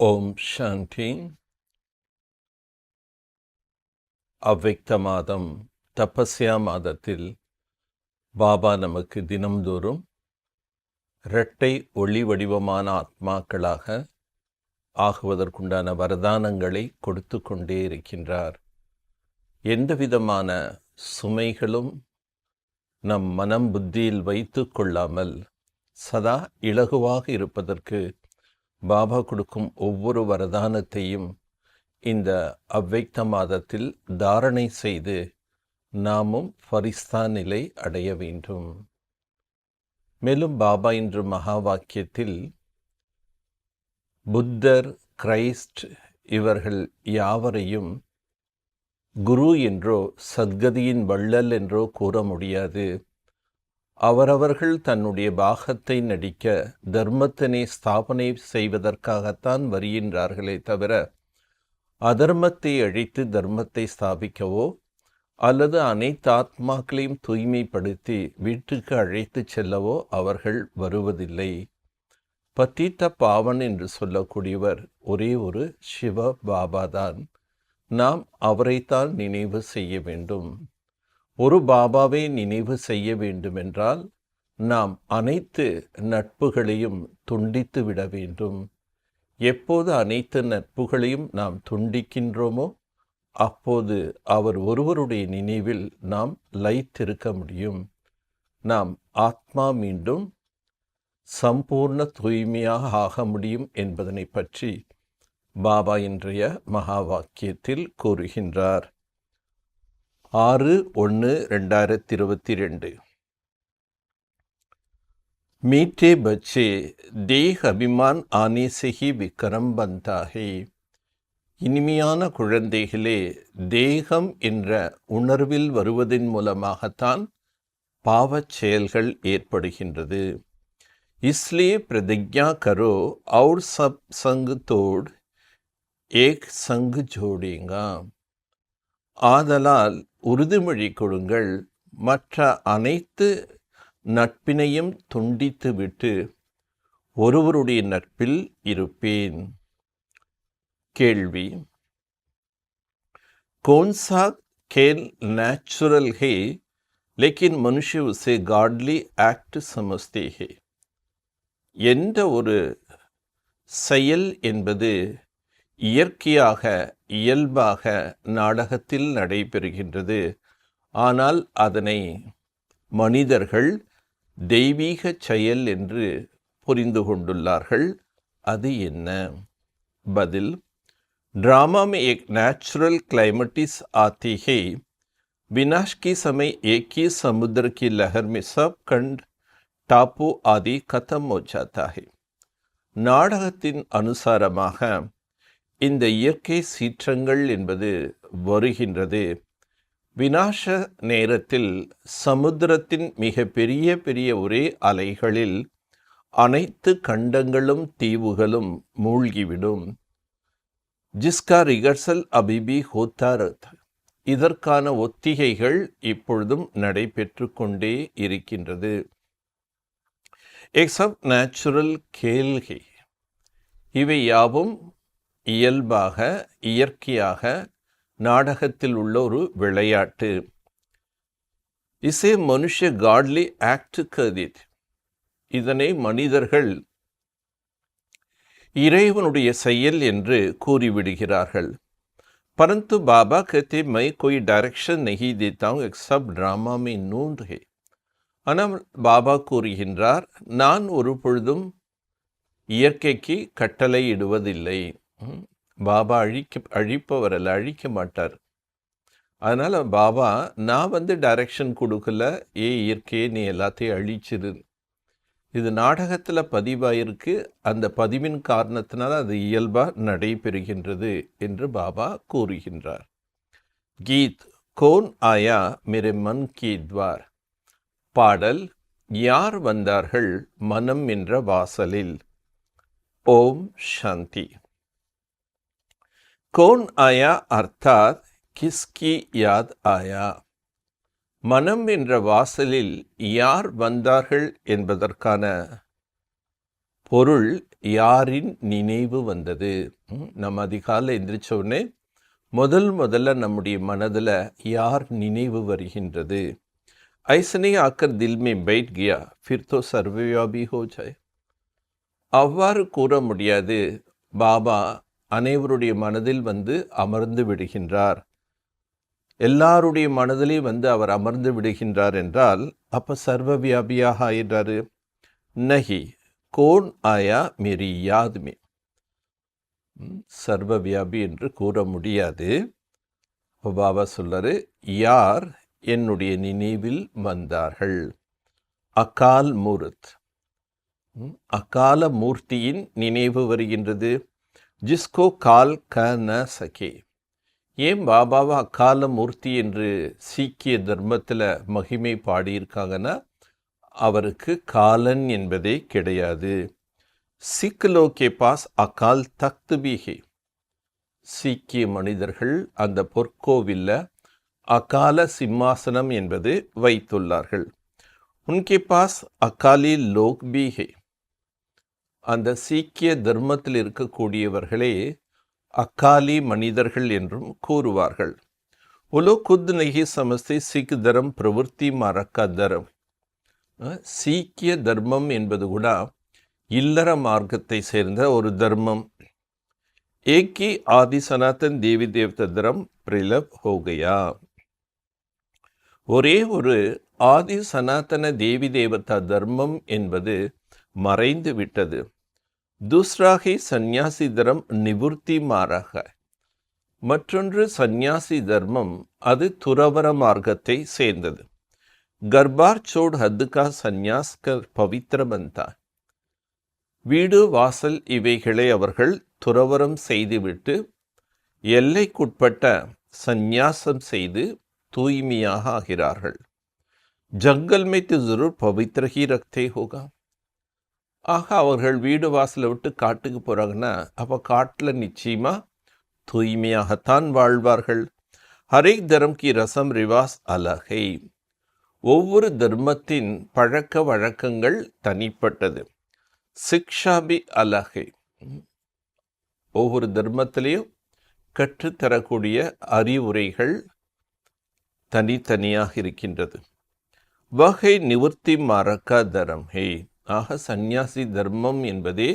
ஓம் சாந்தி. அவ்வக்த மாதம் தபஸ்யா மாதத்தில் பாபா நமக்கு தினம்தோறும் இரட்டை ஒளி வடிவமான ஆத்மாக்களாக ஆகுவதற்குண்டான வரதானங்களை கொடுத்து கொண்டே இருக்கின்றார். எந்த விதமான சுமைகளும் நம் மனம் புத்தியில் வைத்து கொள்ளாமல் சதா இலகுவாக இருப்பதற்கு பாபா கொடுக்கும் ஒவ்வொரு வரதானத்தையும் இந்த அவ்வக்த மாதத்தில் தாரணை செய்து நாமும் ஃபரிஸ்தா நிலை அடைய வேண்டும். மேலும் பாபா இன்று மகா வாக்கியத்தில் புத்தர், கிரைஸ்ட் இவர்கள் யாவரையும் குரு என்றோ சத்கதியின் வள்ளல் என்றோ கூற முடியாது. அவரவர்கள் தன்னுடைய பாகத்தை நடிக்க தர்மத்தினை ஸ்தாபனை செய்வதற்காகத்தான் வருகின்றார்களே தவிர அதர்மத்தை அழித்து தர்மத்தை ஸ்தாபிக்கவோ அல்லது அனைத்து ஆத்மாக்களையும் தூய்மைப்படுத்தி வீட்டுக்கு அழைத்து செல்லவோ அவர்கள் வருவதில்லை. பத்தித்த பாவன் என்று சொல்லக்கூடியவர் ஒரே ஒரு சிவ பாபாதான். நாம் அவரைத்தான் நினைவு செய்ய வேண்டும். ஒரு பாபாவை நினைவு செய்ய வேண்டுமென்றால் நாம் அனைத்து நட்புகளையும் துண்டித்து விட வேண்டும். எப்போது அனைத்து நட்புகளையும் நாம் துண்டிக்கின்றோமோ அப்போது அவர் ஒருவருடைய நினைவில் நாம் லயித்திருக்க முடியும். நாம் ஆத்மா மீண்டும் சம்பூர்ண தூய்மையாக ஆக முடியும் என்பதனை பற்றி பாபா இன்றைய மகா வாக்கியத்தில் கூறுகின்றார். 6/1/2022 मीठे बच्चे देह अभिमान आने से ही विक्रम बनता है. இனிமையான குழந்தைகளே, தேகம் என்ற உணர்வில் வருவதன் மூலமாகத்தான் பாவச் செயல்கள் ஏற்படுகின்றது. इसलिए प्रतिज्ञा करो और सब संग तोड़ एक संग जोड़ेगा. ஆதலால் உறுதிமொழி கொடுங்கள், மற்ற அனைத்து நட்பினையும் துண்டித்துவிட்டு ஒருவருடைய நட்பில் இருப்பேன். கேள்வி: कौन सा खेल नेचुरल है लेकिन मनुष्य उसे गॉडली एक्ट समझते हैं? எந்த ஒரு செயல் என்பது இயற்கையாக இயல்பாக நாடகத்தில் நடைபெறுகின்றது, ஆனால் அதனை மனிதர்கள் தெய்வீக செயல் என்று புரிந்து கொண்டுள்ளார்கள். அது என்ன? பதில்: ड्रामा में एक नेचुरल क्लाइमेटिस आती है. विनाश के समय एक ही समुद्र की लहर में सब खंड टापू आदि खत्म हो जाता है. நாடகத்தின் அனுசாரமாக இந்த இயற்கை சீற்றங்கள் என்பது வருகின்றது. விநாச நேரத்தில் சமுத்திரத்தின் மிக பெரிய பெரிய ஒரே அலைகளில் அனைத்து கண்டங்களும் தீவுகளும் மூழ்கிவிடும். ஜிஸ்கா ரிகர்சல் அபிபி ஹோத்தாரத். இதற்கான ஒத்திகைகள் இப்பொழுதும் நடைபெற்று கொண்டே இருக்கின்றது. एक सब நேச்சுரல் खेल है. இவை யாவும் இயல்பாக இயற்கையாக நாடகத்தில் உள்ள ஒரு விளையாட்டு. இசே மனுஷ காட்லி ஆக்ட் கதித். இதனை மனிதர்கள் இறைவனுடைய செயல் என்று கூறிவிடுகிறார்கள். परंतु बाबा कहते मैं कोई डायरेक्शन नहीं देता हूँ, एक सब ड्रामा में नूंद है. ஆனால் பாபா கூறுகின்றார், நான் ஒரு பொழுதும் இயற்கைக்கு கட்டளை இடுவதில்லை. பாபா அழிப்பவர் அல்ல, அழிக்க மாட்டார். அதனால் பாபா நான் டைரக்ஷன் கொடுக்கல, இயற்கையை நீ எல்லாத்தையும் அழிச்சிரு. இது நாடகத்தில் பதிவாயிருக்கு. அந்த பதிவின் காரணத்தினால அது இயல்பாக நடைபெறுகின்றது என்று பாபா கூறுகின்றார். கீத் கோன் ஆயா மேரே மன் கி துவார். பாடல்: யார் வந்தார்கள் மனம் என்ற வாசலில். ஓம் சாந்தி. कौन आया अर्थात किसकी याद आया. மனம் என்ற வாசலில் யார் வந்தார்கள் என்பதற்கான பொருள் யாரின் நினைவு வந்தது? நம்ம அதிகாலை எந்திரிச்ச உடனே முதல்ல நம்முடைய மனதில் யார் நினைவு வருகின்றது? ஐசனே ஆக்கர் தில் மே பைட் கியா ஃபிர் தோ சர்வவியாபி ஹோ ஜாய். அவ்வாறு கூற முடியாது. பாபா அனைவருடைய மனதில் வந்து அமர்ந்து விடுகின்றார், எல்லாருடைய மனதிலே வந்து அவர் அமர்ந்து விடுகின்றார் என்றால் அப்போ சர்வவியாபியாக ஆயிடுறாரு. நஹி கோன் ஆயா மேரி யாத் மே. சர்வவியாபி என்று கூற முடியாது. பாபா சொல்றாரு, யார் என்னுடைய நினைவில் வந்தார்கள். அகால் மூர்த், அகால மூர்த்தியின் நினைவு வருகின்றது. ஜிஸ்கோ கால் க ந சகே. ஏன் பாபாவை அகால மூர்த்தி என்று சீக்கிய தர்மத்தில் மகிமை பாடியிருக்காங்கன்னா, அவருக்கு காலன் என்பதே கிடையாது. சிக் லோகே பாஸ் அகால் தக்த் பி ஹே. சீக்கிய மனிதர்கள் அந்த பொற்கோவில்ல அகால சிம்மாசனம் என்பது வைத்துள்ளார்கள். உன்கே பாஸ் அகாலி லோக் பி ஹே. அந்த சீக்கிய தர்மத்தில் இருக்கக்கூடியவர்களே அகாலி மனிதர்கள் என்றும் கூறுவார்கள். உலோ குத் நஹி சமஸ்தே சிக் தரம் பிரவருத்தி மறக்க தரம். சீக்கிய தர்மம் என்பது கூட இல்லற மார்க்கத்தை சேர்ந்த ஒரு தர்மம். ஏக்கி ஆதி சனாதன் தேவி தேவத தரம் பிரிலப் ஹோகையா. ஒரே ஒரு ஆதி சனாதன தேவி தேவதா தர்மம் என்பது மறைந்து விட்டது. தூஸ்ராகி சந்நியாசி தரம் நிவர்த்தி மாறாக. மற்றொன்று சந்நியாசி தர்மம், அது துறவர மார்க்கத்தை சேர்ந்தது. கர்பார் சோட் ஹத்துக்கா சந்நியாஸ் கர் பவித்திர பந்தா. வீடு வாசல் இவைகளை அவர்கள் துறவரம் செய்துவிட்டு எல்லைக்குட்பட்ட சந்நியாசம் செய்து தூய்மையாக ஆகிறார்கள். ஜங்கல் மே து ஜரூர் பவித்ர ஹி ரக்தே ஹோகா. ஆக அவர்கள் வீடு வாசலை விட்டு காட்டுக்கு போகிறாங்கன்னா அப்போ காட்டில் நிச்சயமாக தூய்மையாகத்தான் வாழ்வார்கள். ஹரேக் தரம் கி ரசம் ரிவாஸ் அலகை. ஒவ்வொரு தர்மத்தின் பழக்க வழக்கங்கள் தனிப்பட்டது. சிக்ஷா பி அலகை. ஒவ்வொரு தர்மத்திலையும் கற்றுத்தரக்கூடிய அறிவுரைகள் தனித்தனியாக இருக்கின்றது. வகை நிவர்த்தி மறக்க தரம் ஹே. ஆக சந்நியாசி தர்மம் என்பதே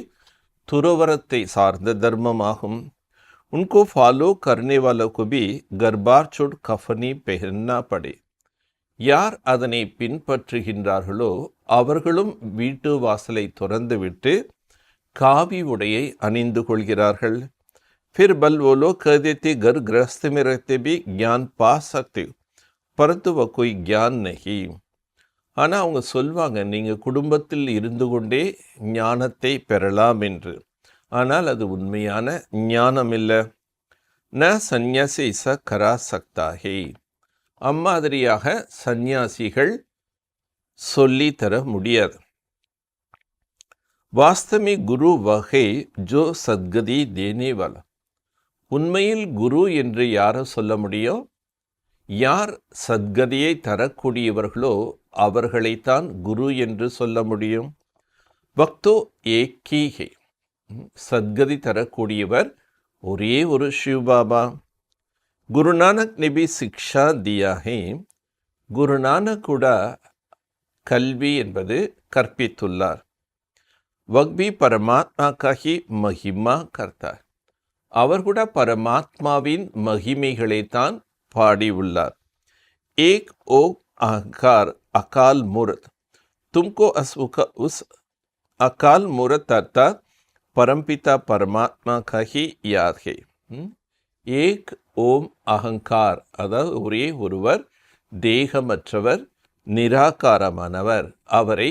துறவரத்தை சார்ந்த தர்மமாகும். உன்கோ ஃபாலோ கர்னே வாலோ को भी गरबार छोड़ कफनी पहनना पड़े. யார் அதனை பின்பற்றுகின்றார்களோ அவர்களும் வீட்டு வாசலை துறந்துவிட்டு காவி உடையை அணிந்து கொள்கிறார்கள். फिर बल वो लोग कह देते घर गृहस्थ में रहते भी ज्ञान पा सकते परंतु वह कोई ज्ञान नहीं. ஆனால் அவங்க சொல்வாங்க, நீங்கள் குடும்பத்தில் இருந்து கொண்டே ஞானத்தை பெறலாம் என்று. ஆனால் அது உண்மையான ஞானம் இல்லை. ந சந்நியாசி இசா கரா சக்தாஹே. அம்மாதிரியாக சந்நியாசிகள் சொல்லித்தர முடியாது. வாஸ்தவி குரு வகை ஜோ சத்கதி தேனே வாலா. உண்மையில் குரு என்று யாரை சொல்ல முடியும்? யார் சத்கதியை தரக்கூடியவர்களோ அவர்களைத்தான் குரு என்று சொல்ல முடியும். பக்தோ ஏகீகே. சத்கதி தரக்கூடியவர் ஒரே ஒரு சிவபாபா. குருநானக் ने भी शिक्षा दिया है. குருநானக் கூட கல்வி என்பது கற்பித்துள்ளார். வக்பி பரமாத்மா கஹி மகிமா கர்த்தார். அவர் கூட பரமாத்மாவின் மகிமைகளைத்தான் பாடியுள்ளார். ஏக் ஓக் அஹங்கார் அகால் மூர்த். तुमको उस अकाल मूर्त अर्थात परमपिता परमात्मा का ही याद है. ஏக் ஓம் அகங்கார், அதாவது ஒரே ஒருவர், தேகமற்றவர், நிராகாரமானவர். அவரை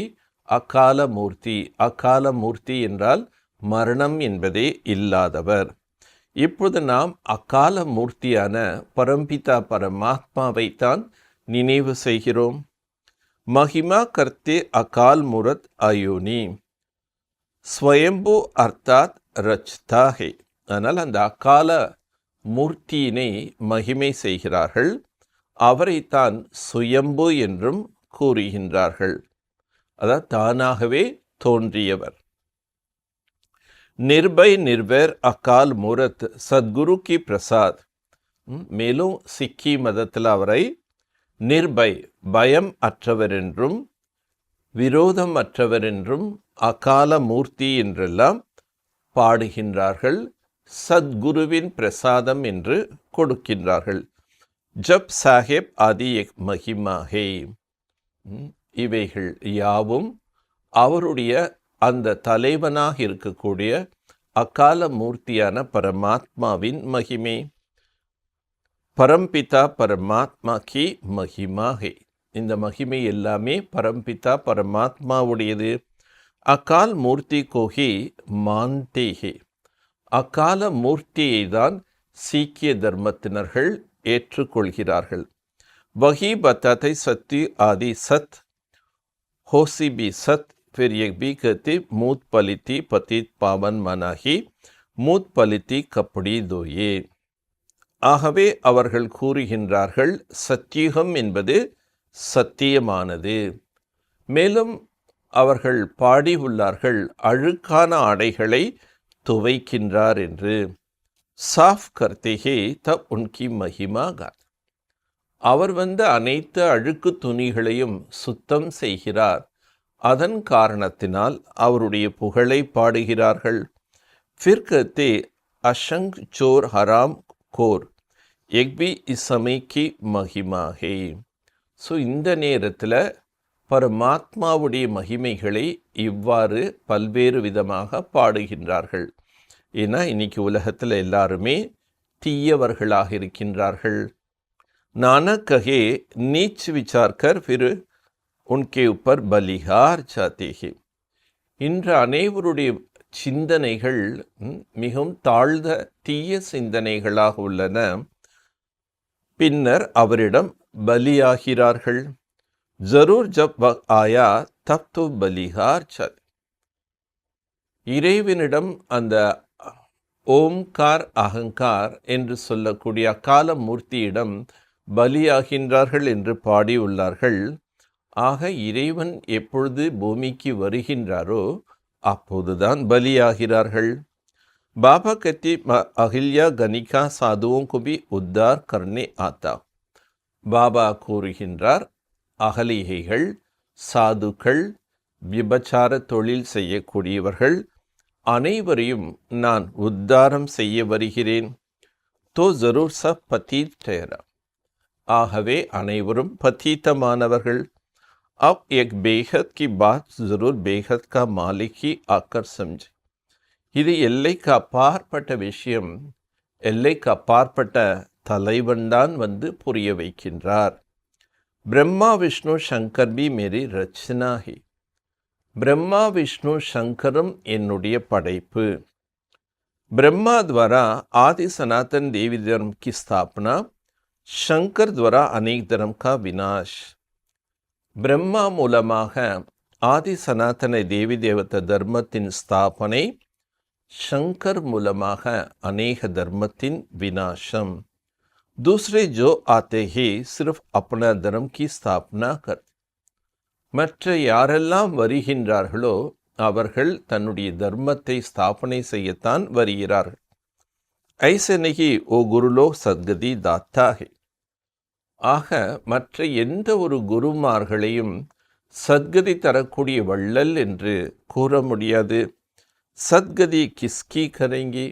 அகால மூர்த்தி. அகால மூர்த்தி என்றால் மரணம் என்பதே இல்லாதவர். இப்பொழுது நாம் அகால மூர்த்தியான பரம்பிதா பரமாத்மாவைத்தான் நினைவு செய்கிறோம். மகிமா கர்த்தே அகால் மூரத் அயோனி. ஸ்வயம்பு அர்த்தாத் ரச்தா ஹே. அதனால் அந்த அகால மூர்த்தியினை மகிமை செய்கிறார்கள். அவரைத்தான் சுயம்பு என்றும் கூறுகின்றார்கள். அதாவது தானாகவே தோன்றியவர். நிர்பய் நிர்வைர் அகால் மூரத் சத்குரு கி பிரசாத். மேலும் சிக்கி மதத்தில் அவரை நிர்பய் பயம் அற்றவர் என்றும் விரோதம் அற்றவர் என்றும் அகால மூர்த்தி என்றெல்லாம் பாடுகின்றார்கள். சத்குருவின் பிரசாதம் என்று கொடுக்கின்றார்கள். ஜப் சாஹேப் ஆதி எக் மகிமா ஹே. இவைகள் யாவும் அவருடைய அந்த தலைவனாக இருக்கக்கூடிய அகால மூர்த்தியான பரமாத்மாவின் மகிமை. பரம்பிதா பரமாத்மா கி மகிமா ஹே. இந்த மகிமை எல்லாமே பரம்பிதா பரமாத்மாவுடையது. அகால் மூர்த்தி கோஹி மான்தே ஹே. அகால மூர்த்தியை தான் சீக்கிய தர்மத்தினர்கள் ஏற்றுக்கொள்கிறார்கள். வஹி பத்தாத்தை சத்தி ஆதி சத் ஹோசி பி சத் फिर एक भी कहते मूत पलिती पतित पावन मनाही மூத் பலித்தி கப்படி தோயே. ஆகவே அவர்கள் கூறுகின்றார்கள் சத்தியுகம் என்பது சத்தியமானது. மேலும் அவர்கள் பாடி உள்ளார்கள் அழுக்கான ஆடைகளை துவைக்கின்றார் என்று. சாஃப் கர்த்தேகே தப் உன்கி மகிமா காத். அவர் அனைத்து அழுக்கு துணிகளையும் சுத்தம் செய்கிறார். அதன் காரணத்தினால் அவருடைய புகழை பாடுகிறார்கள். ஃபிர்கத்தே அஷங் சோர் ஹராம் கோர் எக்பி இசமைக்கு மகிமாகே. ஸோ இந்த நேரத்தில் பரமாத்மாவுடைய மகிமைகளை இவ்வாறு பல்வேறு விதமாக பாடுகின்றார்கள். ஏன்னா இன்னைக்கு உலகத்தில் எல்லாருமே தீயவர்களாக இருக்கின்றார்கள். நானக் கஹே நீச் விசார்கர் ஃபிர் உன்கே உப்பர் பலிஹார் சாத்தேகே. இன்று அனைவருடைய சிந்தனைகள் மிகவும் தாழ்ந்த தீய சிந்தனைகளாக உள்ளன. பின்னர் அவரிடம் பலியாகிறார்கள். ஜரூர் ஜப் வக் ஆயா தப் தோ பலிஹார் சாத். இறைவனிடம் அந்த ஓம்கார் அகங்கார் என்று சொல்லக்கூடிய அகால மூர்த்தியிடம் பலியாகின்றார்கள் என்று பாடியுள்ளார்கள். ஆக இறைவன் எப்பொழுது பூமிக்கு வருகின்றாரோ அப்போதுதான் பலியாகிறார்கள். பாபா கத்தி அகில்யா கனிகா சாதுவோं को भी उद्धार करने आता. பாபா கூறுகின்றார் அகலிகைகள் சாதுக்கள் விபச்சார தொழில் செய்யக்கூடியவர்கள் அனைவரையும் நான் உத்தாரம் செய்ய வருகிறேன். தோ ஜரூர் சப் பதீத் ठहरा. ஆகவே அனைவரும் பதீத்தமானவர்கள். अब एक बेहद की बात जरूर बेहद का मालिक ही आकर समझे. இது எல்லைக்கு அப்பாற்பட்ட விஷயம். எல்லைக்கு அப்பாற்பட்ட தலைவன்தான் புரிய வைக்கின்றார். பிரம்மா விஷ்ணு சங்கர் பி மேரி ரச்சனா ஹி. பிரம்மா விஷ்ணு சங்கரும் என்னுடைய படைப்பு. ब्रह्मा द्वारा आदि सनातन देवी धर्म की स्थापना, शंकर द्वारा अनेक धर्म का विनाश. பிரம்மா மூலமாக ஆதி சனாதன தேவி தேவத தர்மத்தின் ஸ்தாபனை, शंकर மூலமாக अनेक धर्मத்தின் विनाशम. दूसरे जो आते ही सिर्फ अपना धर्म की स्थापना करते. மற்ற யாரெல்லாம் வருகின்றார்களோ அவர்கள் தன்னுடைய தர்மத்தை ஸ்தாபனை செய்யத்தான் வருகிறார்கள். ஐசே நஹி ஓ குருலோக் சத்கதி தாத்தா ஹே. ஆக மற்ற எந்த ஒரு குருமார்களையும் சத்கதி தரக்கூடிய வள்ளல் என்று கூற முடியாது. சத்கதி கிஸ்கி கரேங்கி.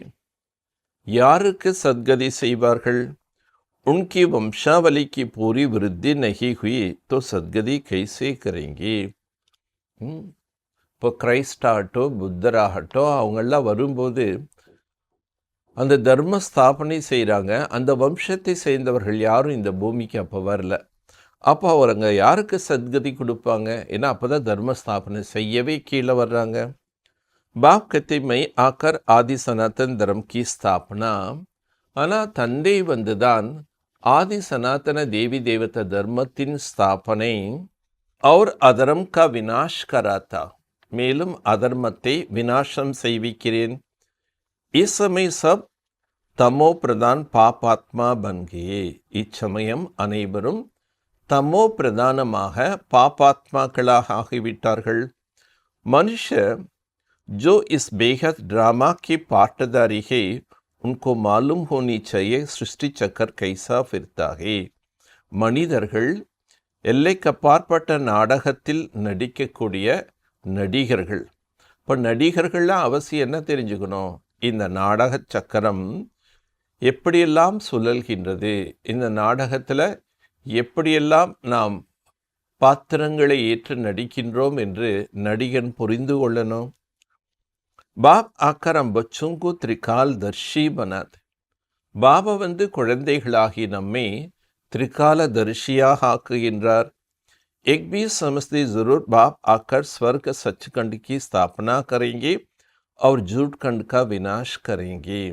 யாருக்கு சத்கதி செய்வார்கள்? उनकी वंशावली की पूरी वृद्धि नहीं हुई तो सदगति कैसे करेंगे? இப்போ கிரைஸ்டாகட்டோ புத்தராகட்டோ அவங்கெல்லாம் வரும்போது அந்த தர்ம ஸ்தாபனை செய்கிறாங்க. அந்த வம்சத்தை சேர்ந்தவர்கள் யாரும் இந்த பூமிக்கு அப்போ வரல. அப்போ அவருங்க யாருக்கு சத்கதி கொடுப்பாங்க? ஏன்னா அப்போ தான் தர்ம ஸ்தாபனை செய்யவே கீழே வர்றாங்க. பாப் கத்திமை ஆக்கர் ஆதி சனாதன் தர்ம கி ஸ்தாபனா. ஆனால் தந்தை தான் ஆதி சனாதன தேவி தேவத தர்மத்தின் ஸ்தாபனை அவர் அதர்ம கா வினாஷ் கராத்தா. மேலும் அதர்மத்தை வினாசம் செய்விக்கிறேன். इस समय सब तमो प्रधान पापात्मा बन गए. இச்சமயம் அனைவரும் தமோ பிரதானமாக பாபாத்மாக்களாக ஆகிவிட்டார்கள். மனுஷ जो इस बेहद ड्रामा की पार्टदारी है उनको मालूम होनी चाहिए सृष्टि चक्कर कैसा फिरता है. மனிதர்கள் எல்லைக்கப்பாற்பட்ட நாடகத்தில் நடிக்கக்கூடிய நடிகர்கள். இப்போ நடிகர்கள்லாம் அவசியம் என்ன தெரிஞ்சுக்கணும், இந்த நாடக சக்கரம் எப்படியெல்லாம் சுழல்கின்றது, இந்த நாடகத்தில் எப்படியெல்லாம் நாம் பாத்திரங்களை ஏற்று நடிக்கின்றோம் என்று நடிகன் புரிந்து கொள்ளணும். பாப் ஆக்கரம் பச்சுங்கு திரிகால் தர்ஷி பனாத். பாபா குழந்தைகளாகி நம்மை त्रिकाल दर्शियाह आकुगिंद्रार. एक भी समझते जरूर बाप आकर स्वर्ग सचखंड की स्थापना करेंगे और झूठ खंड का विनाश करेंगे.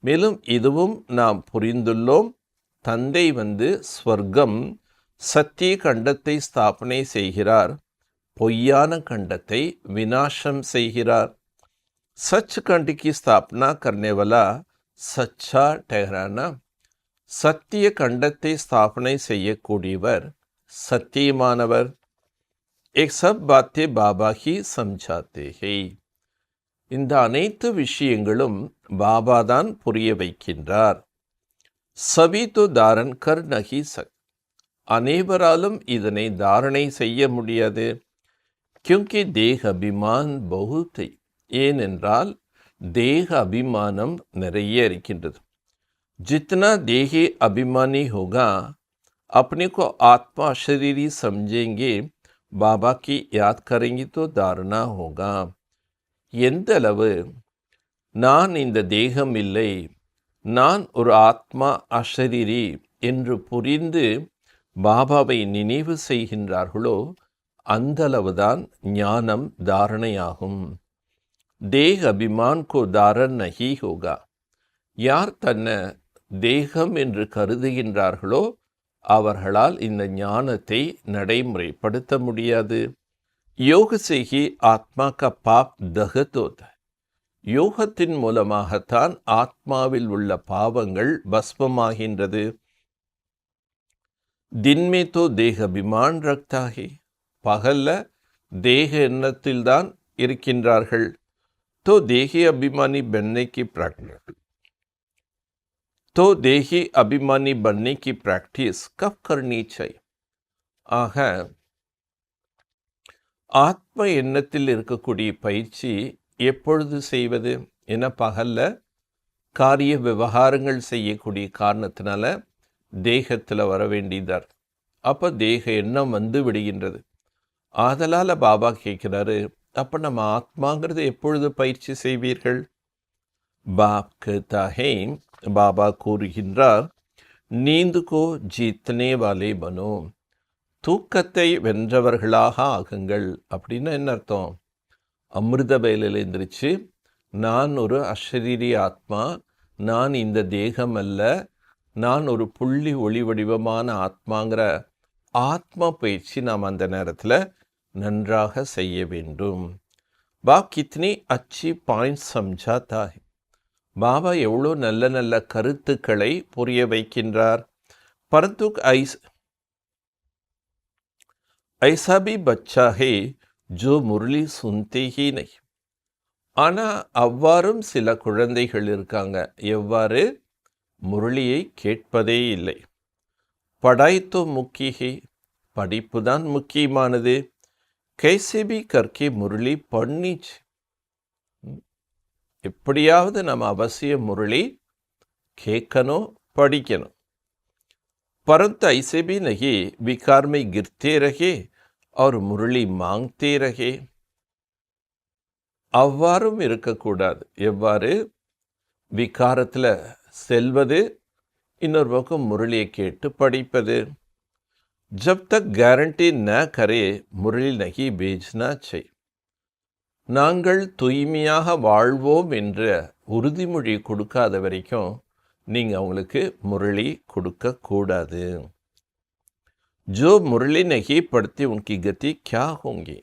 மேலும் இதுவும் நாம் புரிந்துள்ளோம். தந்தை ஸ்வர்க்கம் சத்திய கண்டத்தை ஸ்தாபனை செய்கிறார், பொய்யான கண்டத்தை விநாசம் செய்கிறார். सच खंड की स्थापना करने वाला सच्चा ठहराना, சத்திய கண்டத்தை ஸ்தாபனை செய்யக்கூடியவர் சத்தியமானவர். एक सब बातें बाबा ही समझाते हैं. இந்த அனைத்து விஷயங்களும் பாபா தான் புரிய வைக்கின்றார். சபி தோ தாரன் கர் நஹி சக். அனைவராலும் இதனை தாரணை செய்ய முடியாது. क्योंकि தேக அபிமான் बहुत है. ஏனென்றால் தேக அபிமானம் நிறைய இருக்கின்றது. जितना देही अभिमानी होगा अपने को आत्मा शरीरी समझेंगे, बाबा की याद करेंगे तो धारणा होगा. எந்த அளவு நான் இந்த தேகம் இல்லை, நான் ஒரு ஆத்மா அஷரீரி என்று புரிந்து பாபாவை நினைவு செய்கின்றார்களோ அந்த அளவுதான் ஞானம் தாரணையாகும். தேக அபிமான் கோ தாரண் நஹி ஹோகா. யார் தன்னை தேகம் என்று கருதுகின்றார்களோ அவர்களால் இந்த ஞானத்தை நடைமுறைப்படுத்த முடியாது. யோக செய்கி ஆத்மா கா பாப் தகதோத. யோகத்தின் மூலமாகத்தான் ஆத்மாவில் உள்ள பாவங்கள் பஸ்மமாகின்றது. தின்மே தோ தேக அபிமான் ரக்தாகி. பகல்ல தேக எண்ணத்தில்தான் இருக்கின்றார்கள். தோ தேகி அபிமானி பென்னைக்கு பிராக்டிஸ். तो देही अभिमानी बनने की प्रैक्टिस कब करनी चाहिए? ஆக ஆத்ம எண்ணத்தில் இருக்கக்கூடிய பயிற்சி எப்பொழுது செய்வது என பகல்ல காரிய விவகாரங்கள் செய்யக்கூடிய காரணத்தினால தேகத்தில் வர வேண்டியதார். அப்போ தேக எண்ணம் விடுகின்றது. ஆதலால் பாபா கேட்கிறாரு, அப்போ நம்ம ஆத்மாங்கிறது எப்பொழுது பயிற்சி செய்வீர்கள்? बाप कहता है, பாபா கூறுகின்றார், நீந்து கோ ஜீத்தனே வாலே பனோ. தூக்கத்தை வென்றவர்களாக ஆகுங்கள். அப்படின்னு என்ன அர்த்தம்? அமிர்த வேலையில் எந்திரிச்சு நான் ஒரு அஷரீரி ஆத்மா, நான் இந்த தேகம் அல்ல, நான் ஒரு புள்ளி ஒளி வடிவமான ஆத்மாங்கிற ஆத்மா பயிற்சி நாம் அந்த நேரத்தில் நன்றாக செய்ய வேண்டும். பாப் கித்னி அச்சி பாயிண்ட் சம்ஜாத்தா है. பாபா எவ்வளோ நல்ல நல்ல கருத்துக்களை புரிய வைக்கின்றார். பரந்து ஐசா B Bachcha hey Joe Murali சுன்தே he நஹி. ஆனால் அவ்வாறும் சில குழந்தைகள் இருக்காங்க, எவ்வாறு? முரளியை கேட்பதே இல்லை. படாய்த்தோ முக்கிய, படிப்பு தான் முக்கியமானது. கைசே பி கற்கே முரளி பண்ணிச்சு. எப்படியாவது நம்ம அவசியம் முரளி கேட்கணும், படிக்கணும். परंतु ऐसे भी नहीं विकार में गिरते रहे और मुरली मांगते रहे. அவ்வாறும் இருக்கக்கூடாது. எவ்வாறு? விகாரத்தில் செல்வது, இன்னொரு பக்கம் முரளியை கேட்டு படிப்பது. जब तक गारंटी न करे मुरली नहीं भेजना चाहिए. நாங்கள் தூய்மையாக வாழ்வோம் என்ற உறுதிமொழி கொடுக்காத வரைக்கும் நீங்கள் அவங்களுக்கு முரளி கொடுக்கக்கூடாது. ஜோ முரளி நகி படுத்தி உன்கி கதி கியா ஹோங்கி.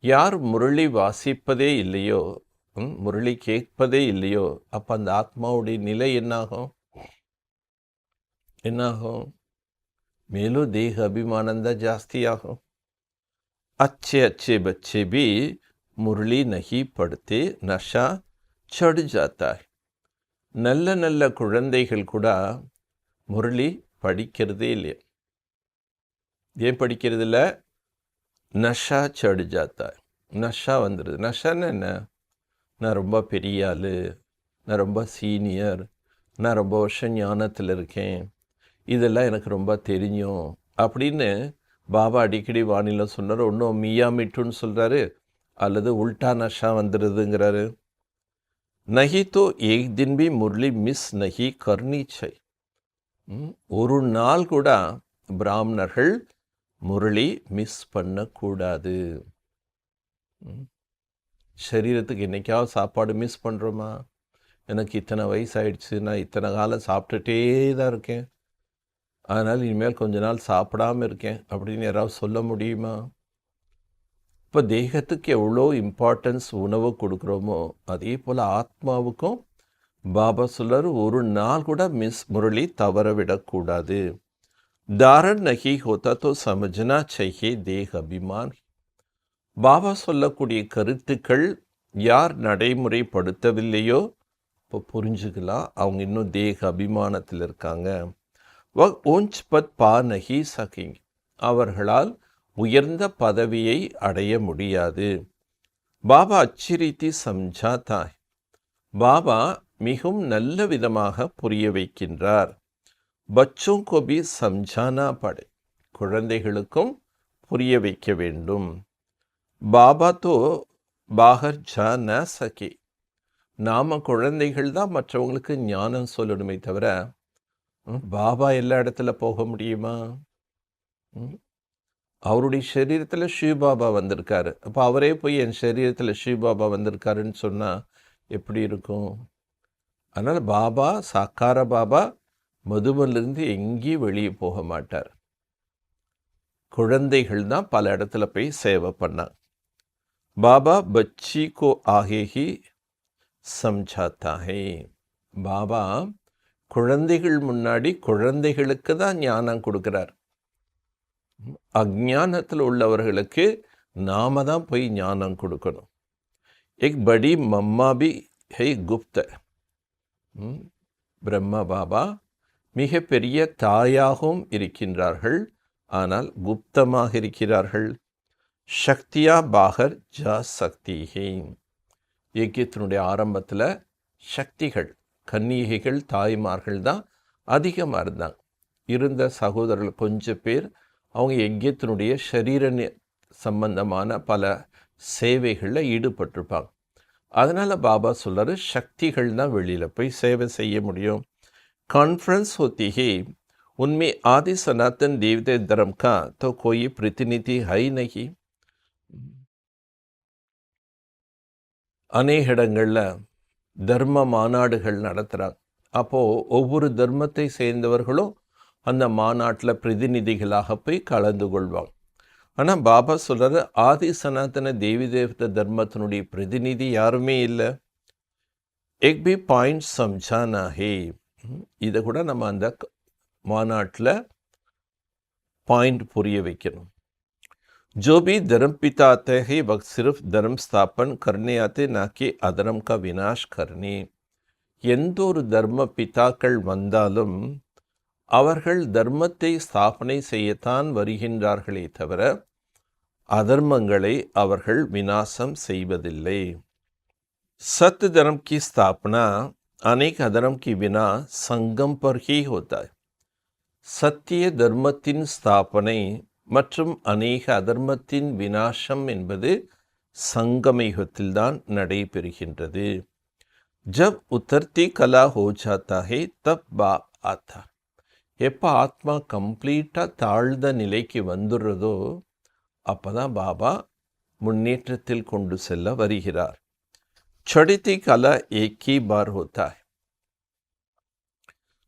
யார் முரளி வாசிப்பதே இல்லையோ, முரளி கேட்பதே இல்லையோ, அப்போ அந்த ஆத்மாவுடைய நிலை என்னாகும்? மேலும் தேக அபிமானந்தான் ஜாஸ்தியாகும். अच्छे अच्छे बच्चे भी मुरली नहीं पढ़ते नशा चढ़ जाता है. நல்ல நல்ல குழந்தைகள் கூட முரளி படிக்கிறதே இல்லையா. ஏன் படிக்கிறது இல்லை? நஷா சடு ஜாத்தா. நஷா வந்துடுது. நஷான்னு என்ன? நான் ரொம்ப பெரிய ஆள், நான் ரொம்ப சீனியர், நான் ரொம்ப வருஷம் ஞானத்தில் இருக்கேன், இதெல்லாம் எனக்கு ரொம்ப தெரியும் அப்படின்னு பாபா அடிக்கடி வானிலை சொன்னார். ஒன்றும் மியா மிட்டுன்னு சொல்கிறாரு, அல்லது உல்டா நஷா வந்துடுதுங்கிறாரு. நஹி தோ ஏக் தின் பி முரளி மிஸ் நஹி கர்னி சை. ஒரு நாள் கூட பிராமணர்கள் முரளி மிஸ் பண்ணக்கூடாது. சரீரத்துக்கு என்னைக்காவது சாப்பாடு மிஸ் பண்ணுறோமா? எனக்கு இத்தனை வயசாயிடுச்சு, நான் இத்தனை காலம் சாப்பிட்டுட்டே தான் இருக்கேன், அதனால் இனிமேல் கொஞ்ச நாள் சாப்பிடாமல் இருக்கேன் அப்படின்னு யாராவது சொல்ல முடியுமா? இப்போ தேகத்துக்கு எவ்வளோ இம்பார்ட்டன்ஸ் உணவு கொடுக்குறோமோ அதே போல் ஆத்மாவுக்கும் பாபா சொல்றாரு, ஒரு நாள் கூட முரளி தவற விடக்கூடாது. தாரண் நகி ஹோத்தா தோ சமஜனா சையே தேக அபிமான். பாபா சொல்லக்கூடிய கருத்துக்கள் யார் நடைமுறைப்படுத்தவில்லையோ இப்போ புரிஞ்சுக்கலாம், அவங்க இன்னும் தேக அபிமானத்தில் இருக்காங்க. ஓஞ்ச் பத் பா நகி சகிங், அவர்களால் உயர்ந்த பதவியை அடைய முடியாது. பாபா அச்சிரித்தி சம்ஜாதா, பாபா மிகவும் நல்ல விதமாக புரிய வைக்கின்றார். பச்சோं को भी समझाना पड़े, குழந்தைகளுக்கும் புரிய வைக்க வேண்டும். பாபா தோ பாகர் ஜா ந சகே, நாம குழந்தைகள் தான் மற்றவங்களுக்கு ஞானம் சொல்லணுமே தவிர பாபா எல்லா இடத்துல போக முடியுமா? அவருடைய சரீரத்தில் ஸ்ரீபாபா வந்திருக்காரு, அப்போ அவரே போய் என் சரீரத்தில் ஸ்ரீபாபா வந்திருக்காருன்னு சொன்னால் எப்படி இருக்கும்? அதனால் பாபா, சாக்கார பாபா மதுபனிலிருந்து எங்கேயும் வெளியே போக மாட்டார். குழந்தைகள் தான் பல இடத்துல போய் சேவை பண்ணாங்க. பாபா பச்சி கோ ஆகேஹி சம்ஜாத்தா ஹே, பாபா குழந்தைகள் முன்னாடி குழந்தைகளுக்கு தான் ஞானம் கொடுக்குறார். அஞ்ஞானத்தில் உள்ளவர்களுக்கு நாம தான் போய் ஞானம் கொடுக்கணும். எக் படி மம்மா பி ஹை குப்த, பிரம்மா பாபா மிக பெரிய தாயாகவும் இருக்கின்றார்கள், ஆனால் குப்தமாக இருக்கிறார்கள். சக்தியா பாகர் ஜா சக்தி ஹே, இயக்கியத்தினுடைய ஆரம்பத்தில் சக்திகள், கன்னிகைகள், தாய்மார்கள் தான் அதிகமாக இருந்தாங்க. இருந்த சகோதரர்கள் கொஞ்சம் பேர் அவங்க யஜ்யத்தினுடைய சரீர சம்பந்தமான பல சேவைகளில் ஈடுபட்டிருப்பாங்க. அதனால் பாபா சொல்கிறாரு, சக்திகள் தான் வெளியில் போய் சேவை செய்ய முடியும். कॉन्फ्रेंस होती है उनमें आदि सनातन देवते धर्म का तो कोई प्रतिनिधि है ही नहीं. அநேக இடங்களில் தர்ம மாநாடுகள் நடத்துகிறாங்க. அப்போது ஒவ்வொரு தர்மத்தை சேர்ந்தவர்களும் அந்த மாநாட்டில் பிரதிநிதிகளாக போய் கலந்து கொள்வாங்க. ஆனால் பாபா சொல்கிறாரு, ஆதி சனாதன தேவி தேவத தர்மத்தினுடைய பிரதிநிதி யாருமே இல்லை. எக் பி பாயிண்ட் சம்ஜானா ஹே, இதை கூட நம்ம அந்த மாநாட்டில் பாயிண்ட் புரிய வைக்கணும். जो भी धर्म पिता आते हैं वह सिर्फ धर्म स्थापन करने आते ना कि अधर्म का विनाश करने. எந்த ஒரு தர்ம பிதாக்கள் வந்தாலும் அவர்கள் தர்மத்தை ஸ்தாபனை செய்யத்தான் வருகின்றார்களே தவிர அதர்மங்களை அவர்கள் விநாசம் செய்வதில்லை. सत्य धर्म की स्थापना अनेक अधर्म की बिना संगम पर ही होता है. சத்திய தர்மத்தின் ஸ்தாபனை மற்றும் அநேக அதர்மத்தின் விநாசம் என்பது சங்கமயுகத்தில்தான் நடைபெறுகின்றது. ஜப் உத்தர்த்தி கலா ஹோ ஜாத்தா ஹே தப் பாப் ஆத்தா. எப்போ ஆத்மா கம்ப்ளீட்டாக தாழ்ந்த நிலைக்கு வந்துடுறதோ அப்போ தான் பாபா முன்னேற்றத்தில் கொண்டு செல்ல வருகிறார். சடித்தி கலா ஏக்கி பார் ஹோத்தா ஹை.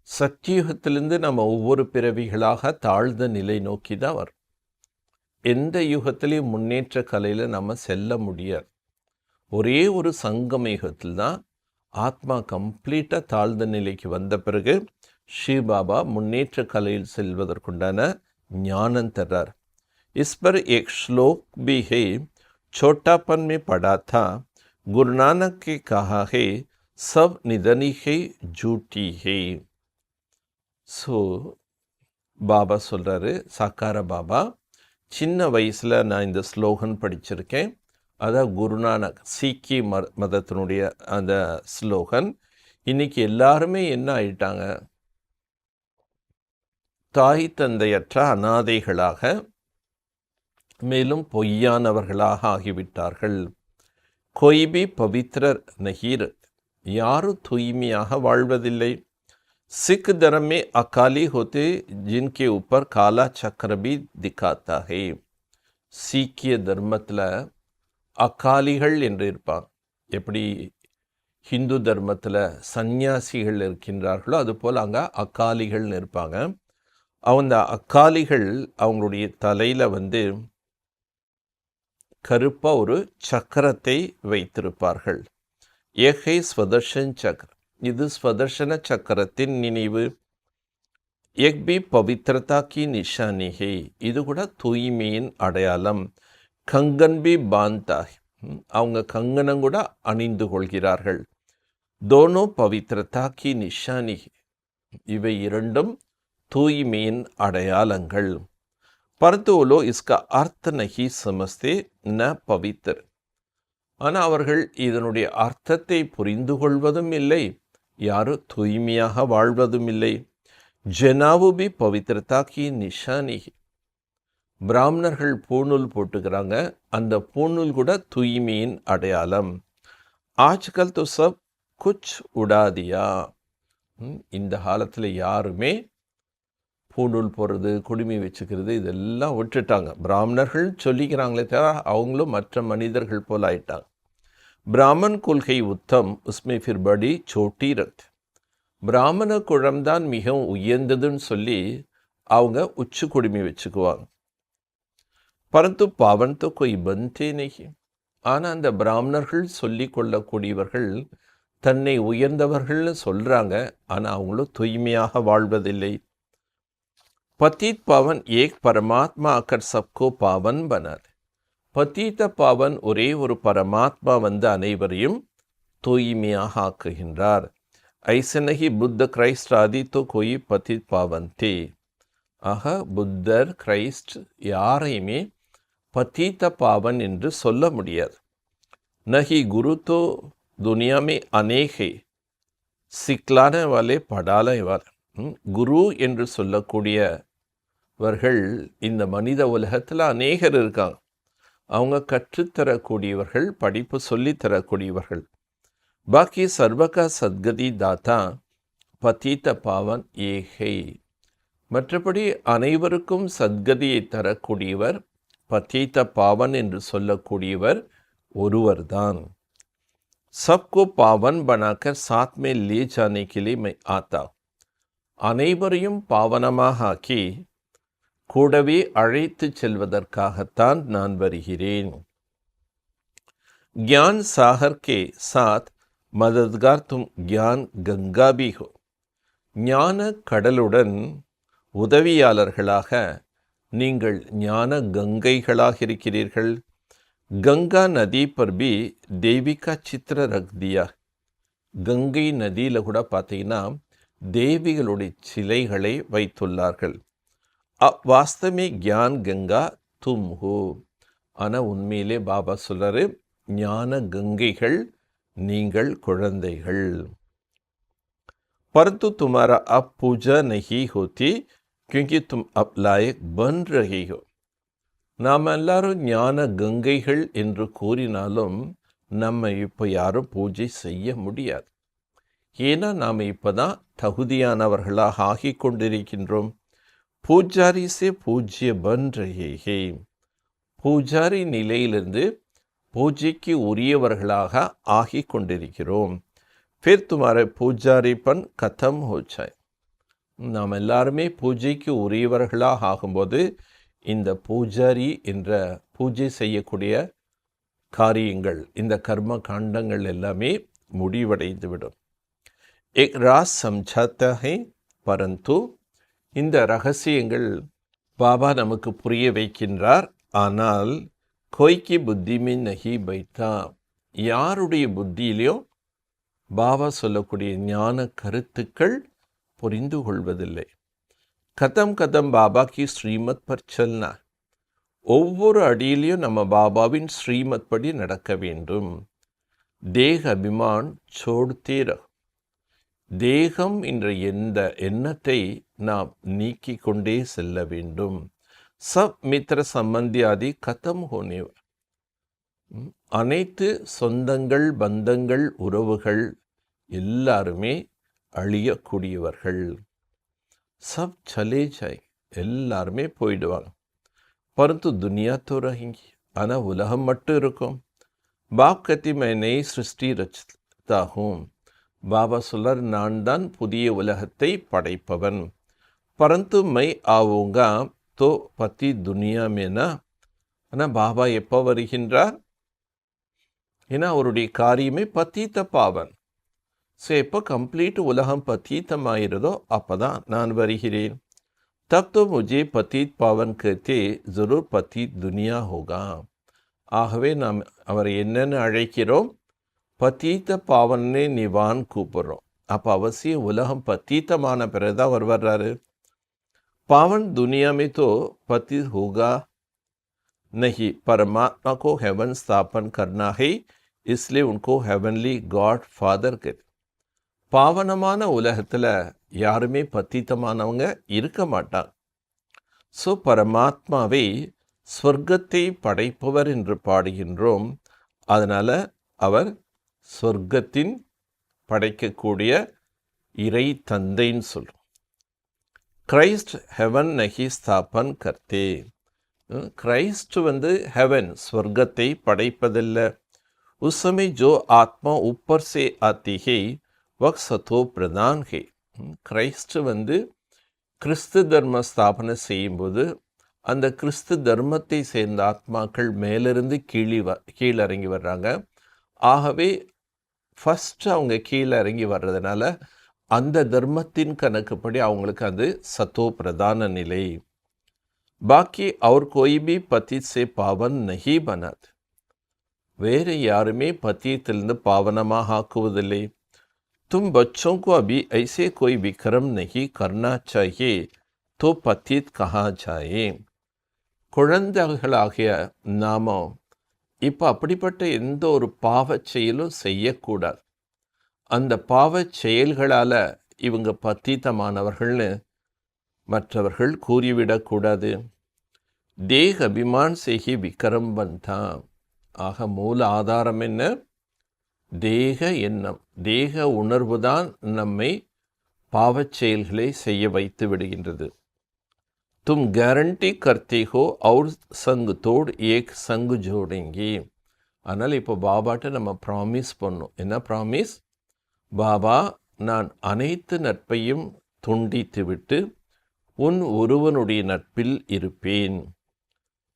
சத்தியுகத்திலிருந்து நம்ம ஒவ்வொரு பிறவிகளாக தாழ்ந்த நிலை நோக்கி தான் வரும். எந்த யுகத்திலையும் முன்னேற்ற கலையில் நம்ம செல்ல முடியாது. ஒரே ஒரு சங்கம யுகத்தில் தான் ஆத்மா கம்ப்ளீட்டாக தாழ்ந்த நிலைக்கு வந்த பிறகு ஸ்ரீபாபா முன்னேற்ற கலையில் செல்வதற்குண்டான ஞானம் தர்றார். इस पर एक श्लोक भी है, छोटापन में पढ़ा था, गुरु नानक के कहा है, सब निधनी है झूठी है. ஸோ பாபா சொல்கிறாரு, சாக்கார பாபா, சின்ன வயசில் நான் இந்த ஸ்லோகன் படிச்சிருக்கேன். அதான் குருநானக் சீக்கிய மதத்தினுடைய அந்த ஸ்லோகன். இன்னைக்கு எல்லாருமே என்ன ஆயிட்டாங்க? தாய் தந்தையற்ற அனாதைகளாக, மேலும் பொய்யானவர்களாக ஆகிவிட்டார்கள். கொய்பி பவித்ரர் நஹீர், யாரும் தூய்மையாக வாழ்வதில்லை. सिख धर्म में अकाली होते जिनके ऊपर काला चक्र भी दिखाता है. சீக்கிய தர்மத்தில் அக்காலிகள் என்று இருப்பாங்க. எப்படி ஹிந்து தர்மத்தில் சந்நியாசிகள் இருக்கின்றார்களோ அதுபோல் அங்கே அக்காலிகள்னு இருப்பாங்க. அந்த அக்காலிகள் அவங்களுடைய தலையில் கருப்பாக ஒரு சக்கரத்தை வைத்திருப்பார்கள். ஏகை ஸ்வதர்ஷன் சக்கரம், இது ஸ்வதர்ஷன சக்கரத்தின் நினைவு. எக் பி பவித்ரதா கி நிஷானி ஹே, இது கூட தூய்மையின் அடையாளம். கங்கன் பி பாந்தா, அவங்க கங்கணம் கூட அணிந்து கொள்கிறார்கள். தோனோ பவித்ரதா கி நிஷானி, இவை இரண்டும் தூய்மையின் அடையாளங்கள். परंतु वो लोग इसका अर्थ नहीं समझते, न पवित्र. ஆனால் அவர்கள் இதனுடைய அர்த்தத்தை புரிந்து கொள்வதும் இல்லை, யாரும் தூய்மையாக வாழ்வதும் இல்லை. ஜனாவு பி பவித்ரதா கி நிஷானி, பிராமணர்கள் பூணூல் போட்டுக்கிறாங்க, அந்த பூணூல் கூட தூய்மையின் அடையாளம். ஆஜ்கல் तो सब कुछ उड़ा दिया, இந்த காலத்தில் யாருமே பூணூல் போடுறது, குடுமி வச்சுக்கிறது இதெல்லாம் விட்டுட்டாங்க. பிராமணர்கள் சொல்லிக்கிறாங்களே தவிர அவங்களும் மற்ற மனிதர்கள் போல் ஆயிட்டாங்க. பிராமன் கொள்கை உத்தம், உஸ்மே ஃபிர் படி சோட்டி ரத், பிராமண குழம்தான் மிகவும் உயர்ந்ததுன்னு சொல்லி அவங்க உச்சு குடுமி வச்சுக்குவாங்க. பரந்து பாவன் தோ கொய் பந்தே நஹி, ஆனால் அந்த பிராமணர்கள் சொல்லி கொள்ளக்கூடியவர்கள் தன்னை உயர்ந்தவர்கள்னு சொல்கிறாங்க, ஆனால் அவங்களும் தூய்மையாக வாழ்வதில்லை. பதீத் பாவன் ஏக் பரமாத்மா ஆக்கர் சப்கோ பாவன் பனார், பதீத பாவன் ஒரே ஒரு பரமாத்மா அனைவரையும் தூய்மையாக ஆக்குகின்றார். ஐசே நஹி புத்த கிரைஸ்ட் ஆதி தோ கோயி பதீத் பாவன் தே, ஆக புத்தர் கிரைஸ்ட் யாரையுமே பதீத பாவன் என்று சொல்ல முடியாது. நஹி குரு தோ துனியாமே அநேகே சிக்லான வாலே படாலே வாலே, குரு என்று சொல்லக்கூடியவர்கள் இந்த மனித உலகத்தில் அநேகர் இருக்காங்க. அவங்க கற்றுத்தரக்கூடியவர்கள், படிப்பு சொல்லித்தரக்கூடியவர்கள். பாக்கி சர்வகா சத்கதி தாத்தா பதீத பாவன் ஏகை, மற்றபடி அனைவருக்கும் சத்கதியை தரக்கூடியவர், பதீத பாவன் என்று சொல்லக்கூடியவர் ஒருவர்தான். सबको पावन बनाकर साथ में ले जाने के लिए मैं आता, அனைவரையும் பாவனமாக ஆக்கி கூடவே அழைத்து செல்வதற்காகத்தான் நான் வருகிறேன். ज्ञान सागर के साथ मददगार तुम ज्ञान गंगा भी हो, ஞான கடலுடன் உதவியாளர்களாக நீங்கள் ஞான கங்கைகளாக இருக்கிறீர்கள். गंगा नदी पर भी देवी का चित्र रख दिया, கங்கை நதியில் கூட பார்த்தீங்கன்னா தேவிகளுடைய சிலைகளை வைத்துள்ளார்கள். வாஸ்தமே ज्ञान गंगा तुम हो, ஆனால் உண்மையிலே பாபா சொல்றாரு, ஞான கங்கைகள் நீங்கள் குழந்தைகள். परंतु तुम्हारा अब पूजा नहीं होती क्योंकि तुम अब लायक बन रहे हो. நாம் எல்லாரும் ஞான கங்கைகள் என்று கூறினாலும் நம்ம இப்போ யாரும் பூஜை செய்ய முடியாது. ஏன்னா நாம் இப்போ தான் தகுதியானவர்களாக ஆகி கொண்டிருக்கின்றோம். பூஜாரி சே பூஜ்ய பன் ரஹே ஹே, பூஜாரி நிலையிலிருந்து பூஜைக்கு உரியவர்களாக ஆகி கொண்டிருக்கிறோம். फिर तुम्हारे பூஜாரிப்பன் கதம் हो जाए, நாம் எல்லாருமே பூஜைக்கு உரியவர்களாக ஆகும்போது இந்த பூஜாரி என்ற பூஜை செய்யக்கூடிய காரியங்கள், இந்த கர்ம காண்டங்கள் எல்லாமே முடிவடைந்துவிடும். एक राज समझाता है, परंतु இந்த ரகசியங்கள் பாபா நமக்கு புரிய வைக்கின்றார். ஆனால் கோய்க்கு புத்தி में नहीं बैठा. யாருடைய புத்தியிலையோ பாபா சொல்லக்கூடிய ஞான கருத்துக்கள் புரிந்து கொள்வதில்லை. கதம் கதம் பாபா கி ஸ்ரீமத் பர் சல்னா. ஒவ்வொரு அடியிலையும் நம்ம பாபாவின் ஸ்ரீமத் படி நடக்க வேண்டும். தேக அபிமான் சோடுத்தே ரஹோ. தேகம் என்ற எந்த எண்ணத்தை நாம் நீக்கிக் கொண்டே செல்ல வேண்டும். சப் மித்திர சம்பந்தியாதி கதம் ஹோனே. அனைத்து சொந்தங்கள் பந்தங்கள் உறவுகள் எல்லாருமே அழியக்கூடியவர்கள். சப் சலே ஜாய், எல்லாருமே போயிடுவாங்க. பரந்து துனியா தோ ரஹேங்கி, ஆனால் உலகம் மட்டும் இருக்கும். பாப் கத்தி மை நई சிருஷ்டி ரச்சிதா ஹூம். பாபா சொல்றார், நான் தான் புதிய உலகத்தை படைப்பவன். பரந்து மை ஆவுங்கா தோ பத்தி துனியா மேனா. ஆனால் பாபா எப்போ வருகின்றார்? ஏன்னா அவருடைய காரியமே பத்தீத்த பாவன். ஸோ எப்போ கம்ப்ளீட் உலகம் பத்தீத்தமாயிருதோ அப்போ தான் நான் வருகிறேன். தப் தோ முஜே பத்தீத் பாவன் கத்தே ஜரூர் பத்தீத் துனியா ஹோகா. ஆகவே நாம் அவரை என்னென்னு அழைக்கிறோம்? பத்தீத்த பாவனே நிவான் கூப்பிட்றோம். அப்போ அவசியம் உலகம் பத்தீத்தமான பிறகுதான் அவர் வர்றாரு. पावन दुनिया में तो पति होगा नहीं. परमात्मा को हेवन स्थापन करना है, इसलिए उनको हेवनली गॉड फादर कहते. பாவனமான உலகத்தில் யாருமே பத்தித்தமானவங்க இருக்க மாட்டாங்க. ஸோ பரமாத்மாவை ஸ்வர்க்கத்தை படைப்பவர் என்று பாடுகின்றோம். அதனால் அவர் ஸ்வர்க்கத்தின் படைக்கக்கூடிய இறை தந்தைன்னு சொல்கிறோம். கிரைஸ்ட் ஹெவன் நகி ஸ்தாபன் கர்த்தே. Christ heaven ஸ்வர்க்கத்தை படைப்பதில்லை. உஸ் சமய ஜோ ஆத்மா உப்பர் சே ஆத்தி ஹே வக் சதோ பிரதான் ஹே. கிரைஸ்ட் கிறிஸ்து தர்ம ஸ்தாபனை செய்யும்போது அந்த கிறிஸ்து தர்மத்தை சேர்ந்த ஆத்மாக்கள் மேலிருந்து கீழிறங்கி வர்றாங்க. ஆகவே ஃபஸ்ட்டு அவங்க கீழே இறங்கி வர்றதுனால அந்த தர்மத்தின் கணக்குப்படி அவங்களுக்கு அது சத்தோ பிரதான நிலை. பாக்கி அவர் கோயிபி பத்தித் சே பாவன் நஹி பனாத். வேறு யாருமே பத்தியத்திலிருந்து பாவனமாக ஆக்குவதில்லை. தும் பச்சோं को अभी ऐसे कोई विक्रम नहीं करना चाहिए तो பத்தித் கஹா ஜாயே. குழந்தைகளாகிய நாம இப்போ அப்படிப்பட்ட எந்த ஒரு பாவச் செயலும் செய்யக்கூடாது. அந்த பாவச் செயல்களால் இவங்க பத்தீத்தமானவர்கள்னு மற்றவர்கள் கூறிவிடக்கூடாது. தேக அபிமான் செய்கி விக்ரம் பந்தான். ஆக மூல ஆதாரம் என்ன? தேக எண்ணம், தேக உணர்வு தான் நம்மை பாவச் செயல்களை செய்ய வைத்து விடுகின்றது. तुम गारंटी करते हो और संग तोड़ एक संग जोड़ेंगे. ஆனால் இப்போ பாபாட்ட நம்ம ப்ராமிஸ் பண்ணோம். என்ன ப்ராமிஸ்? பாபா, நான் அனைத்து நட்பையும் துண்டித்துவிட்டு உன் ஒருவனுடைய நட்பில் இருப்பேன்.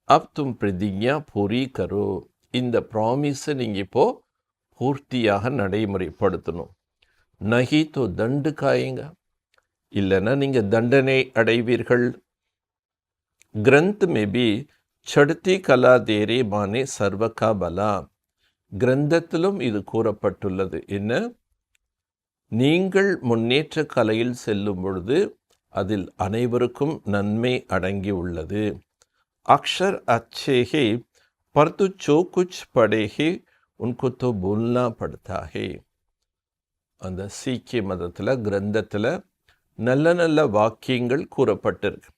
அப் தும் பிரதிஜா பூரி கரோ. இந்த ப்ராமிஸை நீங்கள் இப்போது பூர்த்தியாக நடைமுறைப்படுத்தணும். நகி தோ தண்டு காயுங்க, இல்லைன்னா நீங்கள் தண்டனை அடைவீர்கள். கிரந்த் में भी चढ़ती कला देरे माने सर्व का बला. கிரந்தத்திலும் இது கூறப்பட்டுள்ளது. என்ன? நீங்கள் முன்னேற்ற கலையில் செல்லும் பொழுது அதில் அனைவருக்கும் நன்மை அடங்கி உள்ளது. அக்ஷர் அச்சேகே பர்து சோ குச் படேகே உன்கோ தோ போல்னா படுத்தா ஹே. அந்த சீக்கிய மதத்தில் கிரந்தத்தில் நல்ல நல்ல வாக்கியங்கள் கூறப்பட்டிருக்கு.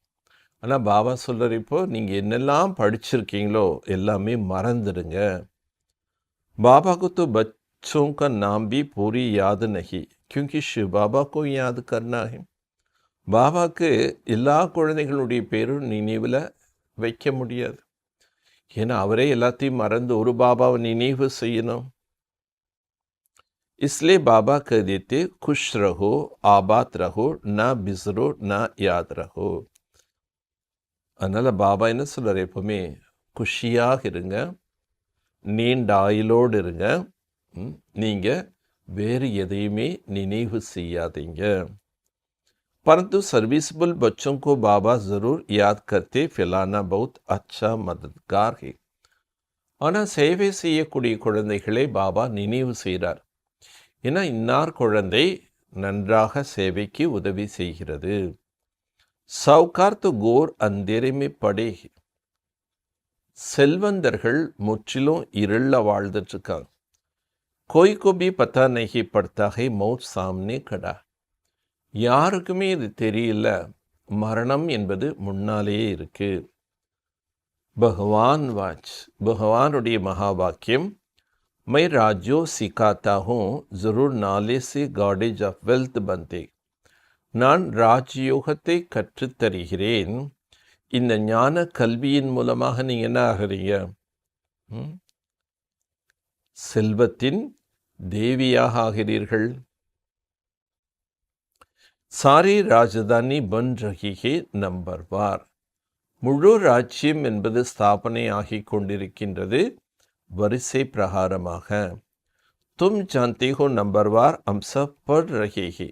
ஆனால் பாபா சொல்கிற இப்போ நீங்கள் என்னெல்லாம் படிச்சிருக்கீங்களோ எல்லாமே மறந்துடுங்க. बाबा को तो बच्चों का नाम भी पूरी याद नहीं, क्योंकि शिव बाबा को याद करना है. பாபாவுக்கு எல்லா குழந்தைகளுடைய பேரும் நினைவில் வைக்க முடியாது. ஏன்னா அவரே எல்லாத்தையும் மறந்து ஒரு பாபாவை நினைவு செய்யணும். इसलिए बाबा कह देते खुश रहो, आबाद रहो, ना बिसरो, ना याद रहो. அதனால் பாபா என்ன சொல்கிறார்? எப்பவுமே குஷியாக இருங்க, நீண்ட ஆயுளோடு இருங்க, நீங்கள் வேறு எதையுமே நினைவு செய்யாதீங்க. परंतु सर्विसबल बच्चों को बाबा ज़रूर याद करते, फैलाना बहुत अच्छा मददगार है. ஆனால் சேவை செய்யக்கூடிய குழந்தைகளை பாபா நினைவு செய்கிறார். ஏன்னா இன்னார் குழந்தை நன்றாக சேவைக்கு உதவி செய்கிறது. சவுகார் து கோர் அந்தேரே में पड़े हैं. செல்வந்தர்கள் முற்றிலும் இருள வாழ்ந்துட்டு இருக்காங்க. கோய் கோ பி பத்தா நஹி படுத்தா ஹை மௌத் சாம்னே கடா. யாருக்குமே இது தெரியல, மரணம் என்பது முன்னாலேயே இருக்கு. பகவான் வாச், பகவானுடைய மகா வாக்கியம், मैं राजो सिखाता हूँ जरूर नाले से गार्डेज ऑफ वेल्थ बनते. நான் ராஜயோகத்தை கற்றுத்தருகிறேன். இந்த ஞான கல்வியின் மூலமாக நீங்கள் என்ன ஆகிறீங்க? செல்வத்தின் தேவியாக ஆகிறீர்கள். சாரி ராஜதானி பன் ரஹி நம்பர்வார். முழு ராஜ்யம் என்பது ஸ்தாபனை ஆகிக் கொண்டிருக்கின்றது வரிசை பிரகாரமாக. தும் ஜான்தே ஹோ நம்பர்வார் ஹம் சப் பढ़ ரஹே ஹே.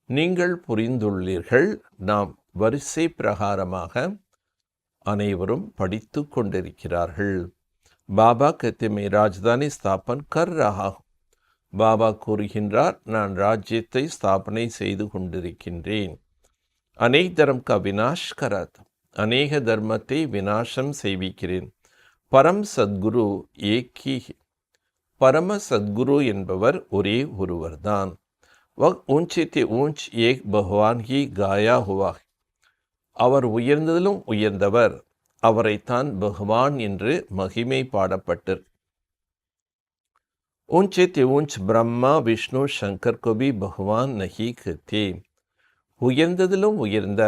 நீங்கள் புரிந்துள்ளீர்கள், நாம் வரிசை பிரகாரமாக அனைவரும் படித்து கொண்டிருக்கிறார்கள். பாபா कहते मैं ராஜதானி ஸ்தாபன் கர் ரஹா ஹூம். பாபா கூறுகின்றார், நான் ராஜ்யத்தை ஸ்தாபனை செய்து கொண்டிருக்கின்றேன். அநேக தர்மம் கா வினாஷ் கராத். அநேக தர்மத்தை வினாசம் செய்விக்கிறேன். பரம் சத்குரு ஏகி. பரம சத்குரு என்பவர் ஒரே ஒருவர்தான். வக் ஊஞ்சே தே ஊஞ்ச் ஏக் பகவான் ஹி காயா ஹுவா. அவர் உயர்ந்ததிலும் உயர்ந்தவர், அவரைத்தான் பகவான் என்று மகிமை பாடப்பட்டு. ஊஞ்சே தே ஊஞ்ச் பிரம்மா விஷ்ணு சங்கர் கோ பி பகவான் நஹி கஹ்தே. உயர்ந்ததிலும் உயர்ந்த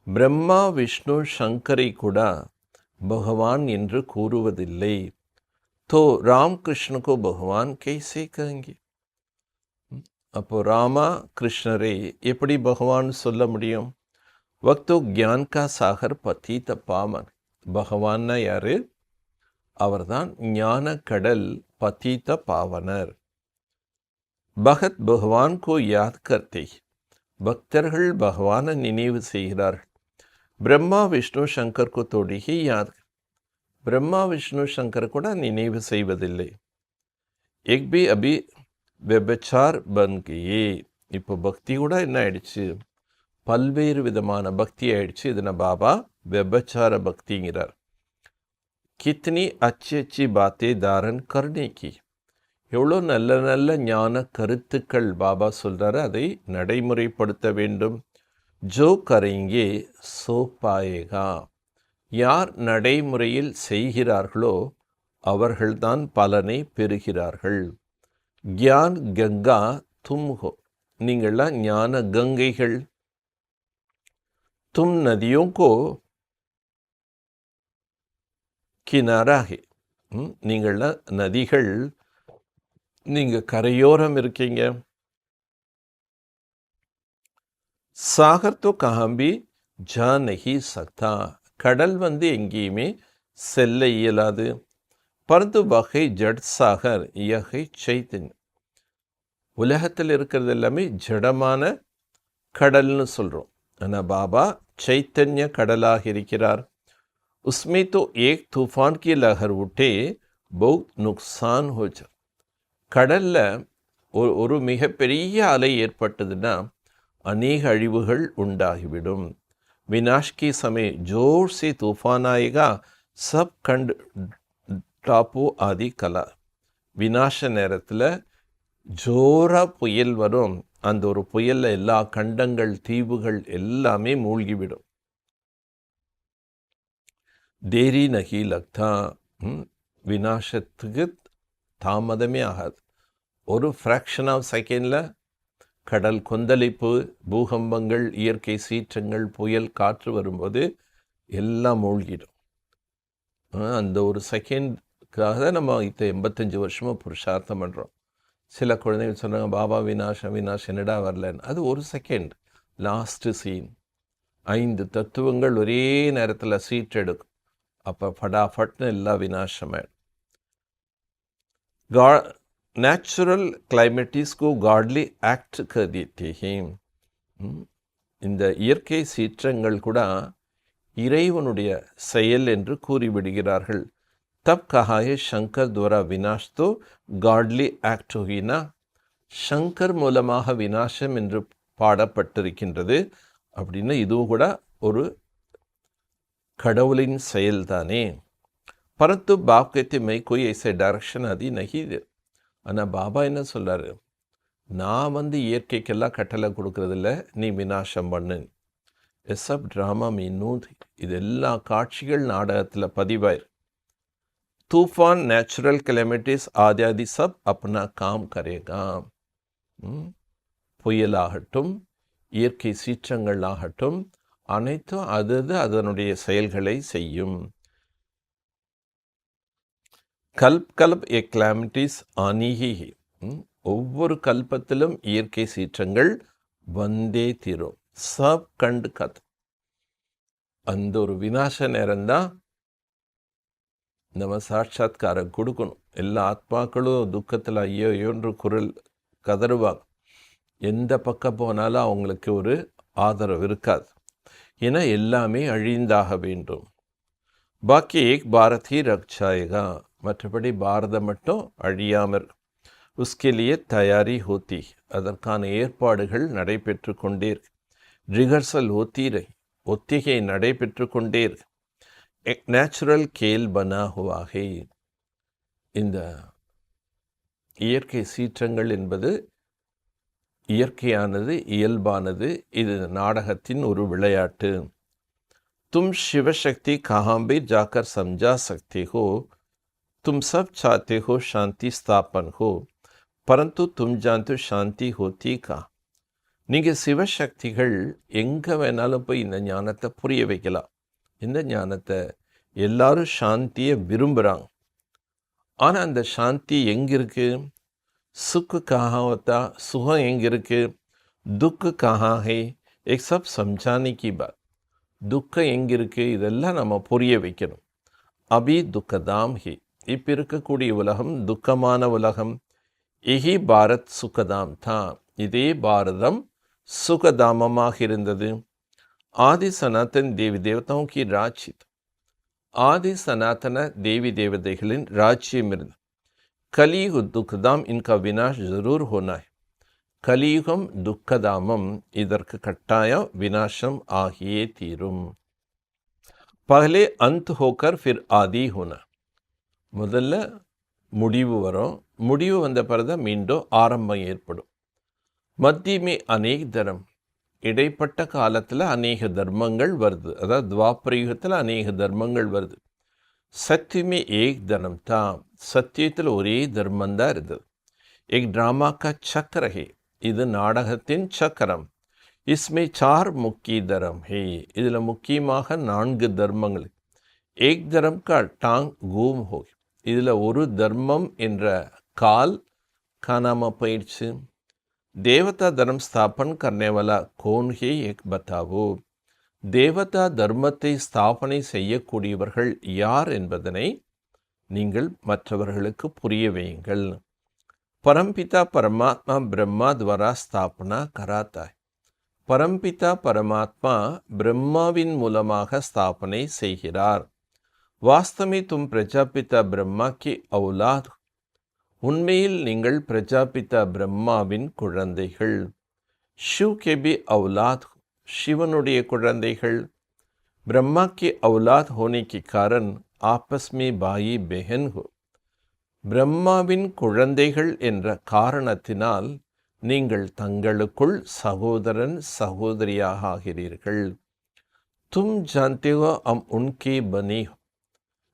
பிரம்மா விஷ்ணு சங்கரை கூட பகவான் என்று கூறுவதில்லை. தோ ராம் கிருஷ்ணகோ பகவான் கைசே கஹேங்கே. அப்போ ராமா கிருஷ்ணரை எப்படி பகவான் சொல்ல முடியும்? வக்தோ கியான் கா சாகர் பதீத பாவன். பகவான்னா யாரு? அவர்தான் ஞான கடல், பதீத பாவனர். பகத் பகவான் கோ யாத் கர்த்தே. பக்தர்கள் பகவானை நினைவு செய்கிறார்கள். பிரம்மா விஷ்ணு சங்கர் கோ தோடி ஹி யாத். பிரம்மா விஷ்ணு சங்கர் கூட நினைவு செய்வதில்லை. எக் பி அபி வெபச்சார் பன் கயே. இப்போ பக்தி கூட என்ன ஆயிடுச்சு? பல்வேறு விதமான பக்தி ஆயிடுச்சு. இதனை பாபா வெபச்சார பக்திங்கிறார். கித்னி அச்சி அச்சி பாத்தே தாரன் கர்னே கி. எவ்வளோ நல்ல நல்ல ஞான கருத்துக்கள் பாபா சொல்கிறாரு, அதை நடைமுறைப்படுத்த வேண்டும். ஜோ கரேங்கே சோ பாயேகா. யார் நடைமுறையில் செய்கிறார்களோ அவர்கள்தான் பலனை பெறுகிறார்கள். கியான் கங்கா தும் ஹோ. நீங்கள்லாம் ஞான கங்கைகள். தும் நதியோं को கினாரா ஹே. நீங்கள்லாம் நதிகள், நீங்கள் கரையோரம் இருக்கீங்க. சாகர் தோ கஹாம் பி ஜா நஹி சக்தா. கடல் எங்கேயுமே செல்ல இயலாது. பரந்து வகை ஜட் சாகர் யகை சைத்தன்யம். உலகத்தில் இருக்கிறது எல்லாமே ஜடமான கடல்னு சொல்கிறோம். ஆனால் பாபா சைத்தன்ய கடலாக இருக்கிறார். உஸ்மே தோ ஏக் தூஃபான் கி லஹர் உட்டே பௌத் நுக்சான் ஹோ ஜா. கடலில் ஒரு மிகப்பெரிய அலை ஏற்பட்டதுன்னா அநேக அழிவுகள் உண்டாகிவிடும். வினாஷ் கி சமய ஜோர் से तूफान आएगा सब खंड டாப்பு ஆதி கலா. வினாச நேரத்தில் ஜோராக புயல் வரும். அந்த ஒரு புயலில் எல்லா கண்டங்கள் தீவுகள் எல்லாமே மூழ்கிவிடும். தேரி நகி லக்தா. வினாசத்துக்கு தாமதமே ஆகாது. ஒரு ஃப்ராக்ஷன் ஆஃப் செகண்டில் கடல் கொந்தளிப்பு, பூகம்பங்கள், இயற்கை சீற்றங்கள், புயல், காற்று வரும்போது எல்லாம் மூழ்கிடும். அந்த ஒரு செகண்டுக்காக தான் நம்ம 85 வருஷமாக புருஷார்த்தம் பண்ணுறோம். சில குழந்தைகள் சொன்னாங்க, பாபா வினாஷம் என்னடா வரலன்னு. அது ஒரு செகண்ட். Last seen. 5 தத்துவங்கள் ஒரே நேரத்தில் சீட் எடுக்கும். அப்போ ஃபடாஃபட்னு எல்லாம் வினாசமாயிடும். நேச்சுரல் கிளைமேட்டிஸ்கோ காட்லி ஆக்ட் कर देते हैं. இந்த இயற்கை சீற்றங்கள் கூட இறைவனுடைய செயல் என்று கூறிவிடுகிறார்கள். तब कहा है शंकर द्वारा विनाश तो காட்லி ஆக்ட் होगी சங்கர் மூலமாக வினாசம் என்று பாடப்பட்டிருக்கின்றது. அப்படின்னு இதுவும் கூட ஒரு கடவுளின் செயல்தானே. परंतु बाप कहते मैं कोई ऐसे डायरेक्शन आदि नहीं दे. ஆனால் பாபா என்ன சொல்றாரு, நான் இயற்கைக்கெல்லாம் கட்டளை கொடுக்கறதில்ல, நீ வினாசம் பண்ணு. எஸ்அப் ட்ராமா மீன் இது எல்லா காட்சிகள் நாடகத்தில் பதிவாயிரு. तूफान नेचुरल कैलेमिटीज आदि सब अपना काम करेगा. புயலாகட்டும் இயற்கை சீற்றங்களாகட்டும் அனைத்தும் அதனுடைய செயல்களை செய்யும். கல்ப் கல்ப் ஏ கிளாமிட்டிஸ் ஆனிஹி. ஒவ்வொரு கல்பத்திலும் இயற்கை சீற்றங்கள் வந்தே தீரும். சப் கண்டு கத். அந்த ஒரு விநாச நேரம்தான் நம்ம சாட்சாத்காரம் கொடுக்கணும். எல்லா ஆத்மாக்களும் துக்கத்தில் ஐயோன்று குரல் கதறுவாங்க. எந்த பக்கம் போனாலும் அவங்களுக்கு ஒரு ஆதரவு இருக்காது. ஏன்னா எல்லாமே அழிந்தாக வேண்டும். பாக்கி ஏக் பாரத் ஹி ரக்ஷாயேகா. மற்றபடி பாரதம் மட்டும் அழியாமற். உஸ்கேலியே தயாரி ஹோத்தி. அதற்கான ஏற்பாடுகள் நடைபெற்று கொண்டே இருக்கு. ரிஹர்சல் ஹோத்தீரை. ஒத்திகை நடைபெற்று கொண்டே இருக்கு. एक நேச்சுரல் கேல் பனா ஹுவா ஹை. இந்த இயற்கை சீற்றங்கள் என்பது இயற்கையானது, இயல்பானது. இது நாடகத்தின் ஒரு விளையாட்டு. தும் சிவசக்தி கஹாं भी जाकर समझा सकते हो. तुम सब चाहते हो शांति स्थापन हो, परंतु तुम जानते हो शांति होती का. நீங்கள் சிவசக்திகள் எங்கே வேணாலும் போய் இந்த ஞானத்தை புரிய வைக்கலாம். இந்த ஞானத்தை எல்லாரும் சாந்தியை விரும்புகிறாங்க. ஆனால் அந்த சாந்தி எங்கே இருக்குது? சுக்கு கஹாं होता. சுகம் எங்கே இருக்குது? துக்கு கஹாं है. एक सब समझाने की बात. துக்கம் எங்கே இருக்குது? இதெல்லாம் நம்ம புரிய வைக்கணும். அபி துக்கதாம் ஹி. இப்போ இருக்கக்கூடிய உலகம் துக்கமான உலகம். இஹி பாரத் சுகதாம் தான். இதே பாரதம் சுகதாமமாக இருந்தது. ஆதி சனாதன் தேவி தேவதாओं की राज्य. ஆதி சனாதன தேவி தேவதைகளின் ராஜ்யம் இருந்தது. கலியுக துக்கதாம் இன்கா வினாஷ் ஜரூர் होना है. கலியுகம் துக்கதாமம், இதற்கு கட்டாயம் வினாசம் ஆகியே தீரும். பகலே அந்த் ஹோக்கர் ஃபிர் ஆதி होना. முதல்ல முடிவு வரும். முடிவு வந்த பிறகு மீண்டும் ஆரம்பம் ஏற்படும். மத்தியமே அநேக தரம். இடைப்பட்ட காலத்தில் அநேக தர்மங்கள் வருது. அதாவது துவாபரயுகத்தில் அநேக தர்மங்கள் வருது. சத்தியமே ஏக் தர்மம் தான். சத்தியத்தில் ஒரே தர்மந்தான் இருந்தது. ஏக் ட்ராமாக்கா சக்கர ஹே. இது நாடகத்தின் சக்கரம். இஸ்மே 4 முக்கிய தரம் ஹே. இதில் முக்கியமாக 4 தர்மங்கள். ஏக் தர்மம் கா டாங் கூம் ஹோ. இதில் ஒரு தர்மம் என்ற கால் காணாமல் போயிடுச்சு. देवता धर्म स्थापन करने वाला कौन है एक बताओ. தேவதா தர்மத்தை ஸ்தாபனை செய்யக்கூடியவர்கள் யார் என்பதனை நீங்கள் மற்றவர்களுக்கு புரிய வையுங்கள். பரம்பிதா பரமாத்மா பிரம்மா துவாரா ஸ்தாபனா கராத்தா. பரம்பிதா பரமாத்மா பிரம்மாவின் மூலமாக ஸ்தாபனை செய்கிறார். வாஸ்தமே தும் பிரஜாபிதா பிரம்மா கி औलाद. உண்மையில் நீங்கள் பிரஜாபிதா பிரம்மாவின் குழந்தைகள். ஷிவ் கே பி औलाद. சிவனுடைய குழந்தைகள். ब्रह्मा के औलाद होने के कारण आपस में भाई बहन हो. பிரம்மாவின் குழந்தைகள் என்ற காரணத்தினால் நீங்கள் தங்களுக்குள் சகோதரன் சகோதரியாக ஆகிறீர்கள். தும் ஜான்தே ஹோ ஹம் உன்கே பனே ஹோ.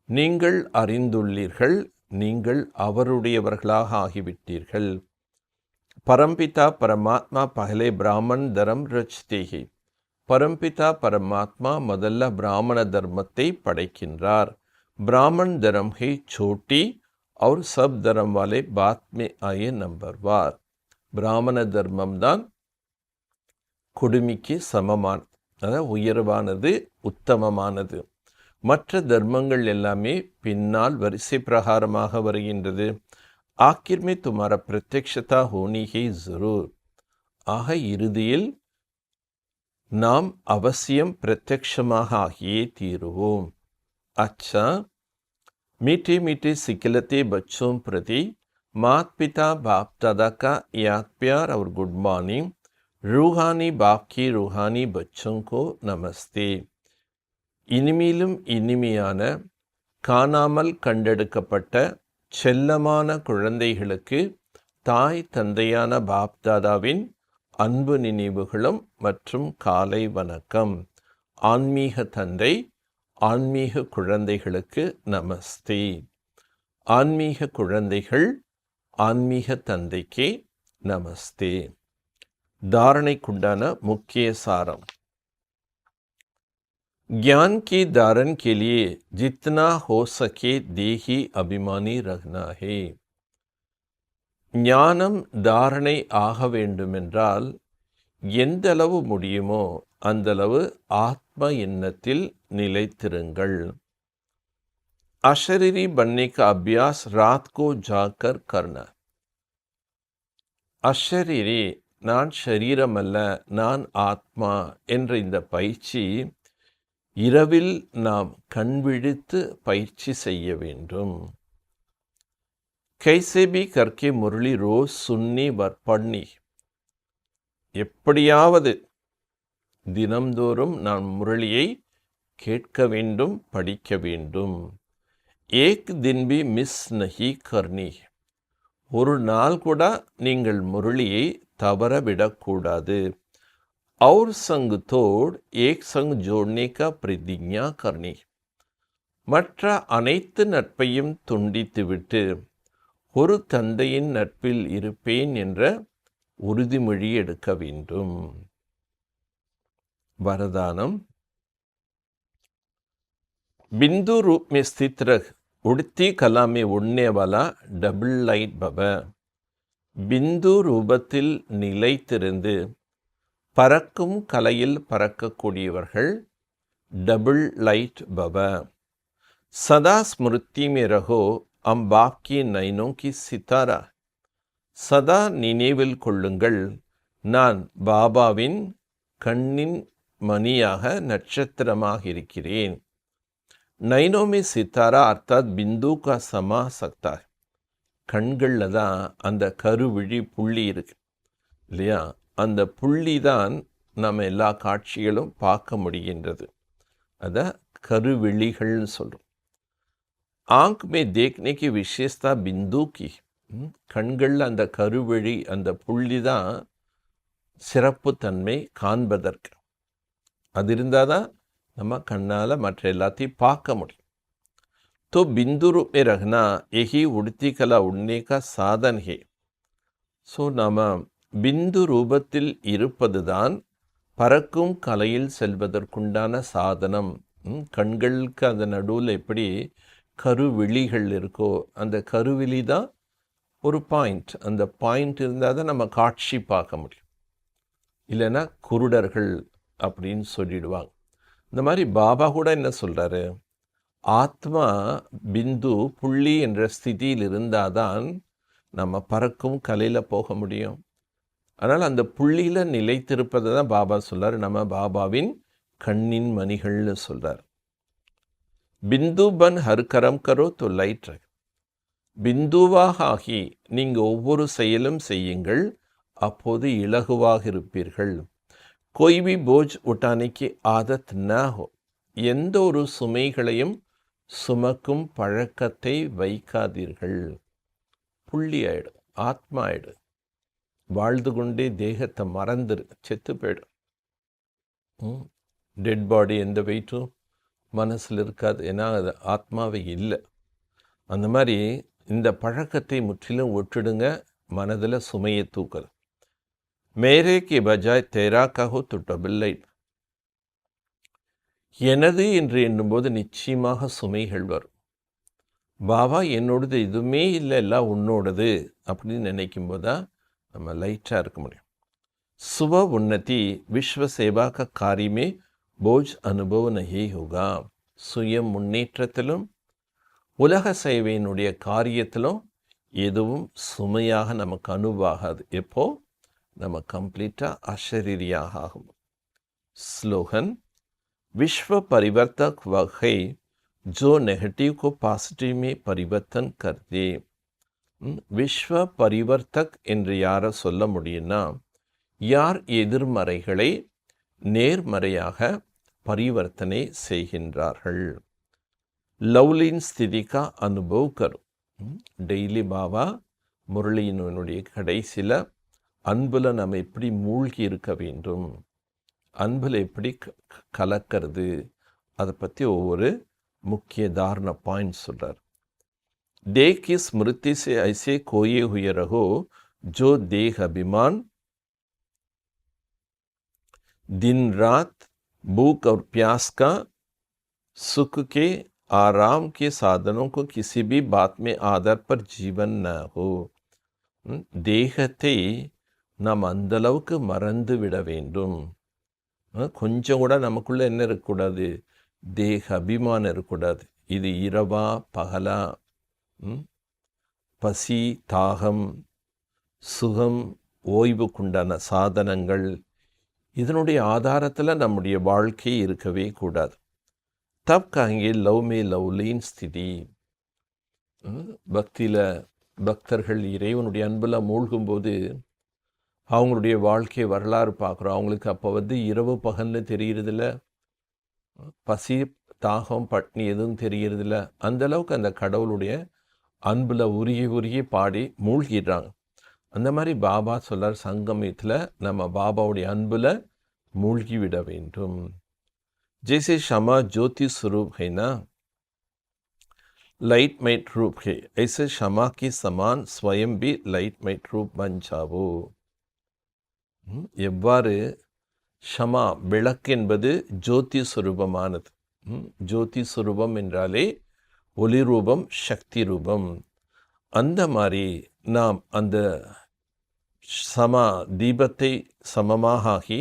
நீங்கள் அறிந்துள்ளீர்கள், நீங்கள் அவருடையவர்களாக ஆகிவிட்டீர்கள். परमपिता परमात्मा पहले ब्राह्मण धर्म रचते हैं. परमपिता परमात्मा முதல்ல பிராமண தர்மத்தை படைக்கின்றார். ब्राह्मण धर्म है छोटी और सब धर्म वाले बाद में आए नंबरवार. பிராமண தர்மம் தான் குடுமிக்கு சமமானது, அதாவது உயர்வானது, உத்தமமானது. மற்ற தர்மங்கள் எல்லாமே பின்னால் வரிசை பிரகாரமாக வருகின்றது. आखिर में तुम्हारा प्रत्यक्षता होनी ही जरूर. ஆக இறுதியில் நாம் அவசியம் பிரத்யக்ஷமாக ஆகியே தீருவோம். अच्छा, मीठे मीठे सिखलते बच्चों प्रति माता पिता बाप दादा का याद प्यार और गुड मॉर्निंग. रूहानी बाप की रूहानी बच्चों को नमस्ते. இனிமையிலும் இனிமையான காணாமல் கண்டெடுக்கப்பட்ட செல்லமான குழந்தைகளுக்கு தாய் தந்தையான பாப் தாதாவின் அன்பு நினைவுகளும் மற்றும் காலை வணக்கம். ஆன்மீக தந்தை ஆன்மீக குழந்தைகளுக்கு நமஸ்தே. ஆன்மீக குழந்தைகள் ஆன்மீக தந்தைக்கு நமஸ்தே. धारणेकुंडाना मुख्य सारम. ज्ञान की धारण के लिए जितना हो सके देही अभिमानी रहना है. ஞானம் தாரணை ஆக வேண்டுமென்றால் எந்தளவு முடியுமோ அந்தளவு ஆத்ம எண்ணத்தில் நிலைத்திருங்கள். अशरीरी बनने का अभ्यास रात को जाकर करना. अशरीरी நான் ஷரீரமல்ல நான் ஆத்மா என்ற இந்த பயிற்சி இரவில் நாம் கண்விழித்து பயிற்சி செய்ய வேண்டும். कैसे भी करके मुरली रोज सुननी व पढ़नी. எப்படியாவது தினம்தோறும் நான் முரளியை கேட்க வேண்டும் படிக்க வேண்டும். एक दिन भी मिस नहीं करनी. ஒரு நாள் கூட நீங்கள் முரளியை தவறவிடக்கூடாது. और संग तोड़ एक संग जोड़ने का प्रतिज्ञा करनी. மற்ற அனைத்து நட்பையும் துண்டித்துவிட்டு ஒரு தந்தையின் நட்பில் இருப்பேன் என்ற உறுதிமொழி எடுக்க வேண்டும். वरदानम. बिंदु रूप में स्थित रह उड़ती कला में उड़ने वाला डबल लाइट भव. பிந்து ரூபத்தில் நிலைத்திருந்து பறக்கும் கலையில் பறக்கக்கூடியவர்கள் டபுள் லைட் பவ. சதா ஸ்மிருதி மே ரஹோ அம் பாப் கி நைனோं की சித்தாரா. சதா நினைவில் கொள்ளுங்கள் நான் பாபாவின் கண்ணின் மணியாக நட்சத்திரமாக இருக்கிறேன். நைனோ में சித்தாரா அர்த்தாத் பிந்து का समा सकता है. கண்களில் தான் அந்த கருவிழி புள்ளி இருக்கு இல்லையா, அந்த புள்ளி தான் நம்ம எல்லா காட்சிகளும் பார்க்க முடிகின்றது. அதை கருவிழிகள்னு சொல்கிறோம். ஆங்க் மே தேக்னே கி விசேஷதா பிந்து கி. கண்களில் அந்த கருவிழி அந்த புள்ளி தான் சிறப்புத்தன்மை காண்பதற்கு. அது இருந்தால் தான் நம்ம கண்ணால் மற்ற எல்லாத்தையும் பார்க்க முடியும். तो बिंदु रूप में रहना यही उड़ती कला उड़ने का साधन है. ஸோ நாம் பிந்து ரூபத்தில் இருப்பதுதான் பறக்கும் கலையில் செல்வதற்குண்டான சாதனம். கண்களுக்கு அந்த நடுவில் எப்படி கருவிழிகள் இருக்கோ அந்த கருவிழி தான் ஒரு பாயிண்ட். அந்த பாயிண்ட் இருந்தால் தான் நம்ம காட்சி பார்க்க முடியும். இல்லைன்னா குருடர்கள் அப்படின்னு சொல்லிடுவாங்க. இந்த மாதிரி பாபா கூட என்ன சொல்கிறாரு, ஆத்மா பிந்து புள்ளி என்ற ஸ்திதியில் இருந்தால் தான் நம்ம பறக்கும் கலையில் போக முடியும். அதனால் அந்த புள்ளியில் நிலைத்திருப்பதை தான் பாபா சொல்கிறார். நம்ம பாபாவின் கண்ணின் மணிகள்னு சொல்கிறார். பிந்து பன் ஹர் கரம் கரோ தோ லைட். பிந்துவாக ஆகி நீங்கள் ஒவ்வொரு செயலும் செய்யுங்கள், அப்போது இலகுவாக இருப்பீர்கள். கோய் பி போஜ் உட்டானைக்கு ஆதத் ந ஹோ. எந்த ஒரு சுமைகளையும் சுமக்கும் பழக்கத்தை வைக்காதீர்கள். புள்ளி ஆயிடும், ஆத்மா ஆயிடும். வாழ்ந்து கொண்டே தேகத்தை மறந்துரு, செத்து போயிடும். டெட் பாடி எந்த வெயிட்டும் மனசில் இருக்காது, ஏன்னா அது ஆத்மாவே இல்லை. அந்த மாதிரி இந்த பழக்கத்தை முற்றிலும் விட்டுடுங்க. மனதில் சுமையை தூக்கல். மேரே கி பஜாய் தேரா கஹோ து டபுள் லைட். எனது என்று எண்ணும்போது நிச்சயமாக சுமைகள் வரும். பாபா என்னோடது எதுவுமே இல்லை, எல்லாம் உன்னோடது அப்படின்னு நினைக்கும் போது தான் நம்ம லைட்டாக இருக்க முடியும். சுப உன்னதி விஸ்வ சேவா கா காரியமே போஜ் அனுபவ நஹி ஹோகா. சுய முன்னேற்றத்திலும் உலக சேவையினுடைய காரியத்திலும் எதுவும் சுமையாக நமக்கு அனுபவாகாது. எப்போ நம்ம கம்ப்ளீட்டாக அஷரீரியாக ஆகும். ஸ்லோகன். विश्व परिवर्तक वह है जो नेगेटिव को पॉजिटिव में परिवर्तन कर दे. விஸ்வ பரிவர்த்தக் என்று யாரை சொல்ல முடியும்னா, யார் எதிர்மறைகளை நேர்மறையாக பரிவர்த்தனை செய்கின்றார்கள். லவ்லின் ஸ்திதி கா அனுபவ் கரும். டெய்லி பாபா முரளியினுடைய கடைசியில் அன்பில் நம்ம எப்படி மூழ்கி இருக்க வேண்டும், அன்பில் எப்படி கலக்கிறது, அதை பற்றி ஒவ்வொரு முக்கிய தாரண பாயிண்ட் சொல்கிறார். देह की स्मृति से ऐसे खोए हुए रहो जो देह अभिमान, दिन रात भूख और प्यास का, सुख के आराम के साधनों को किसी भी बात में आधार पर जीवन न हो. தேகத்தை நாம் அந்தளவுக்கு மறந்து விட வேண்டும். கொஞ்சம் கூட நமக்குள்ளே என்ன இருக்கக்கூடாது, தேக அபிமானம் இருக்கக்கூடாது. இது இரவா பகலா, பசி தாகம் சுகம் ஓய்வுக்குண்டான சாதனங்கள், இதனுடைய ஆதாரத்தில் நம்முடைய வாழ்க்கை இருக்கவே கூடாது. தப் கஹேங்கே லவ் மே லவ்லீன் ஸ்திதி. பக்தியில் பக்தர்கள் இறைவனுடைய அன்பில் மூழ்கும்போது அவங்களுடைய வாழ்க்கை வரலாறு பார்க்குறோம். அவங்களுக்கு அப்போ இரவு பகல்னு தெரிகிறதில்ல, பசி தாகம் பட்னி எதுவும் தெரிகிறதில்ல. அந்தளவுக்கு அந்த கடவுளுடைய அன்பில் உருகி உருகி பாடி மூழ்கிடுறாங்க. அந்த மாதிரி பாபா சொல்கிறார், சங்கமத்தில் நம்ம பாபாவுடைய அன்பில் மூழ்கி விட வேண்டும். जैसे क्षमा ज्योति स्वरूप है ना, लाइट मेट रूप है, ऐसे क्षमा के समान स्वयं भी लाइट मेट रूप बन जावो. எவ்வாறு ஷமா விளக்கு என்பது ஜோதி சுரூபமானது. ஜோதி சுரூபம் என்றாலே ஒளி ரூபம், சக்தி ரூபம். அந்த மாதிரி நாம் அந்த சமா தீபத்தை சமமாக ஆகி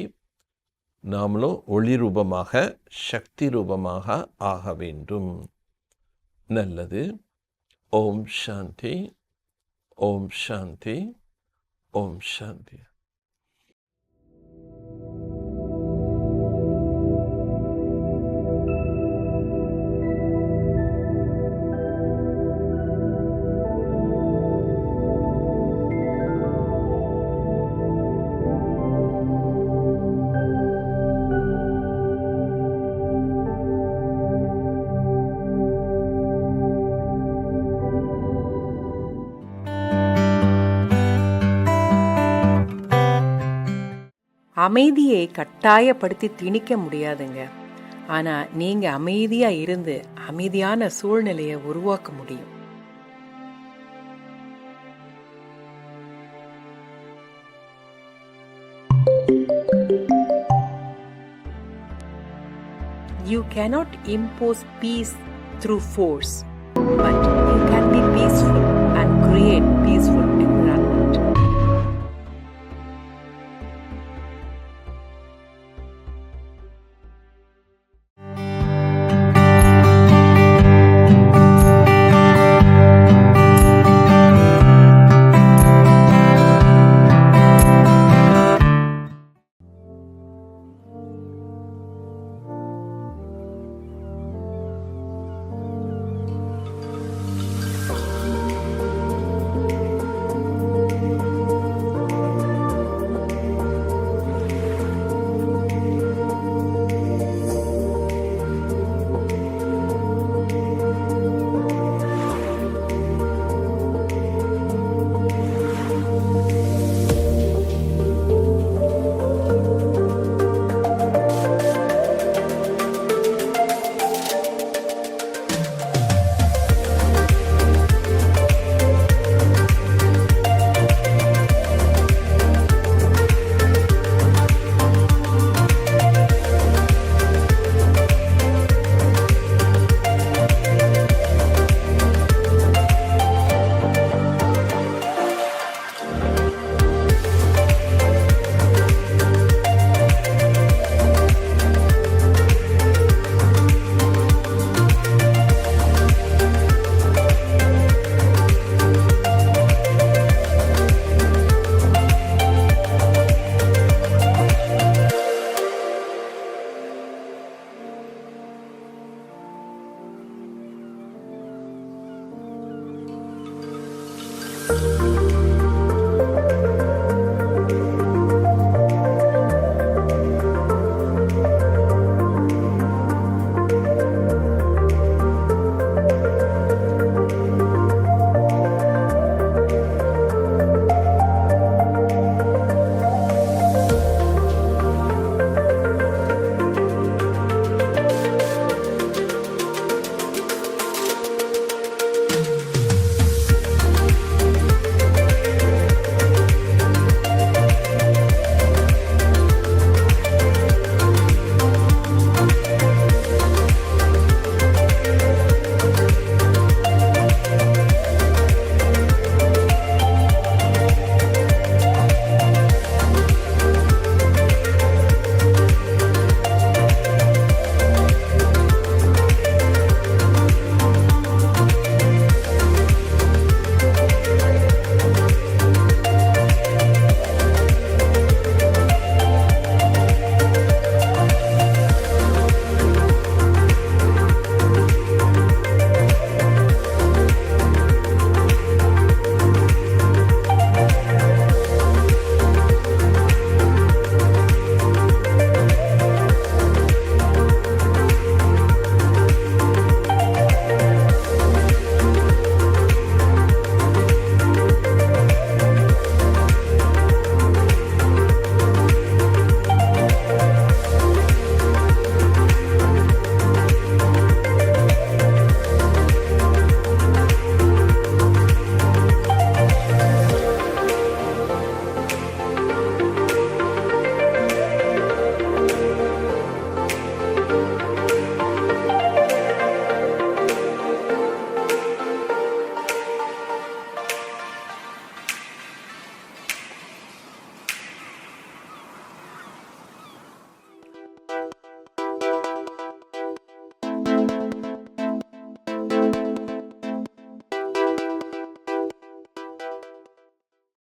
நாமளும் ஒளி ரூபமாக சக்தி ரூபமாக ஆக வேண்டும். நல்லது. ஓம் சாந்தி, ஓம் சாந்தி, ஓம் சாந்தி. அமைதியை கட்டாயப்படுத்தி திணிக்க முடியாதுங்க. ஆனா நீங்க அமைதியா இருந்து அமைதியான சூழ்நிலையை உருவாக்க முடியும். You cannot impose peace through force, but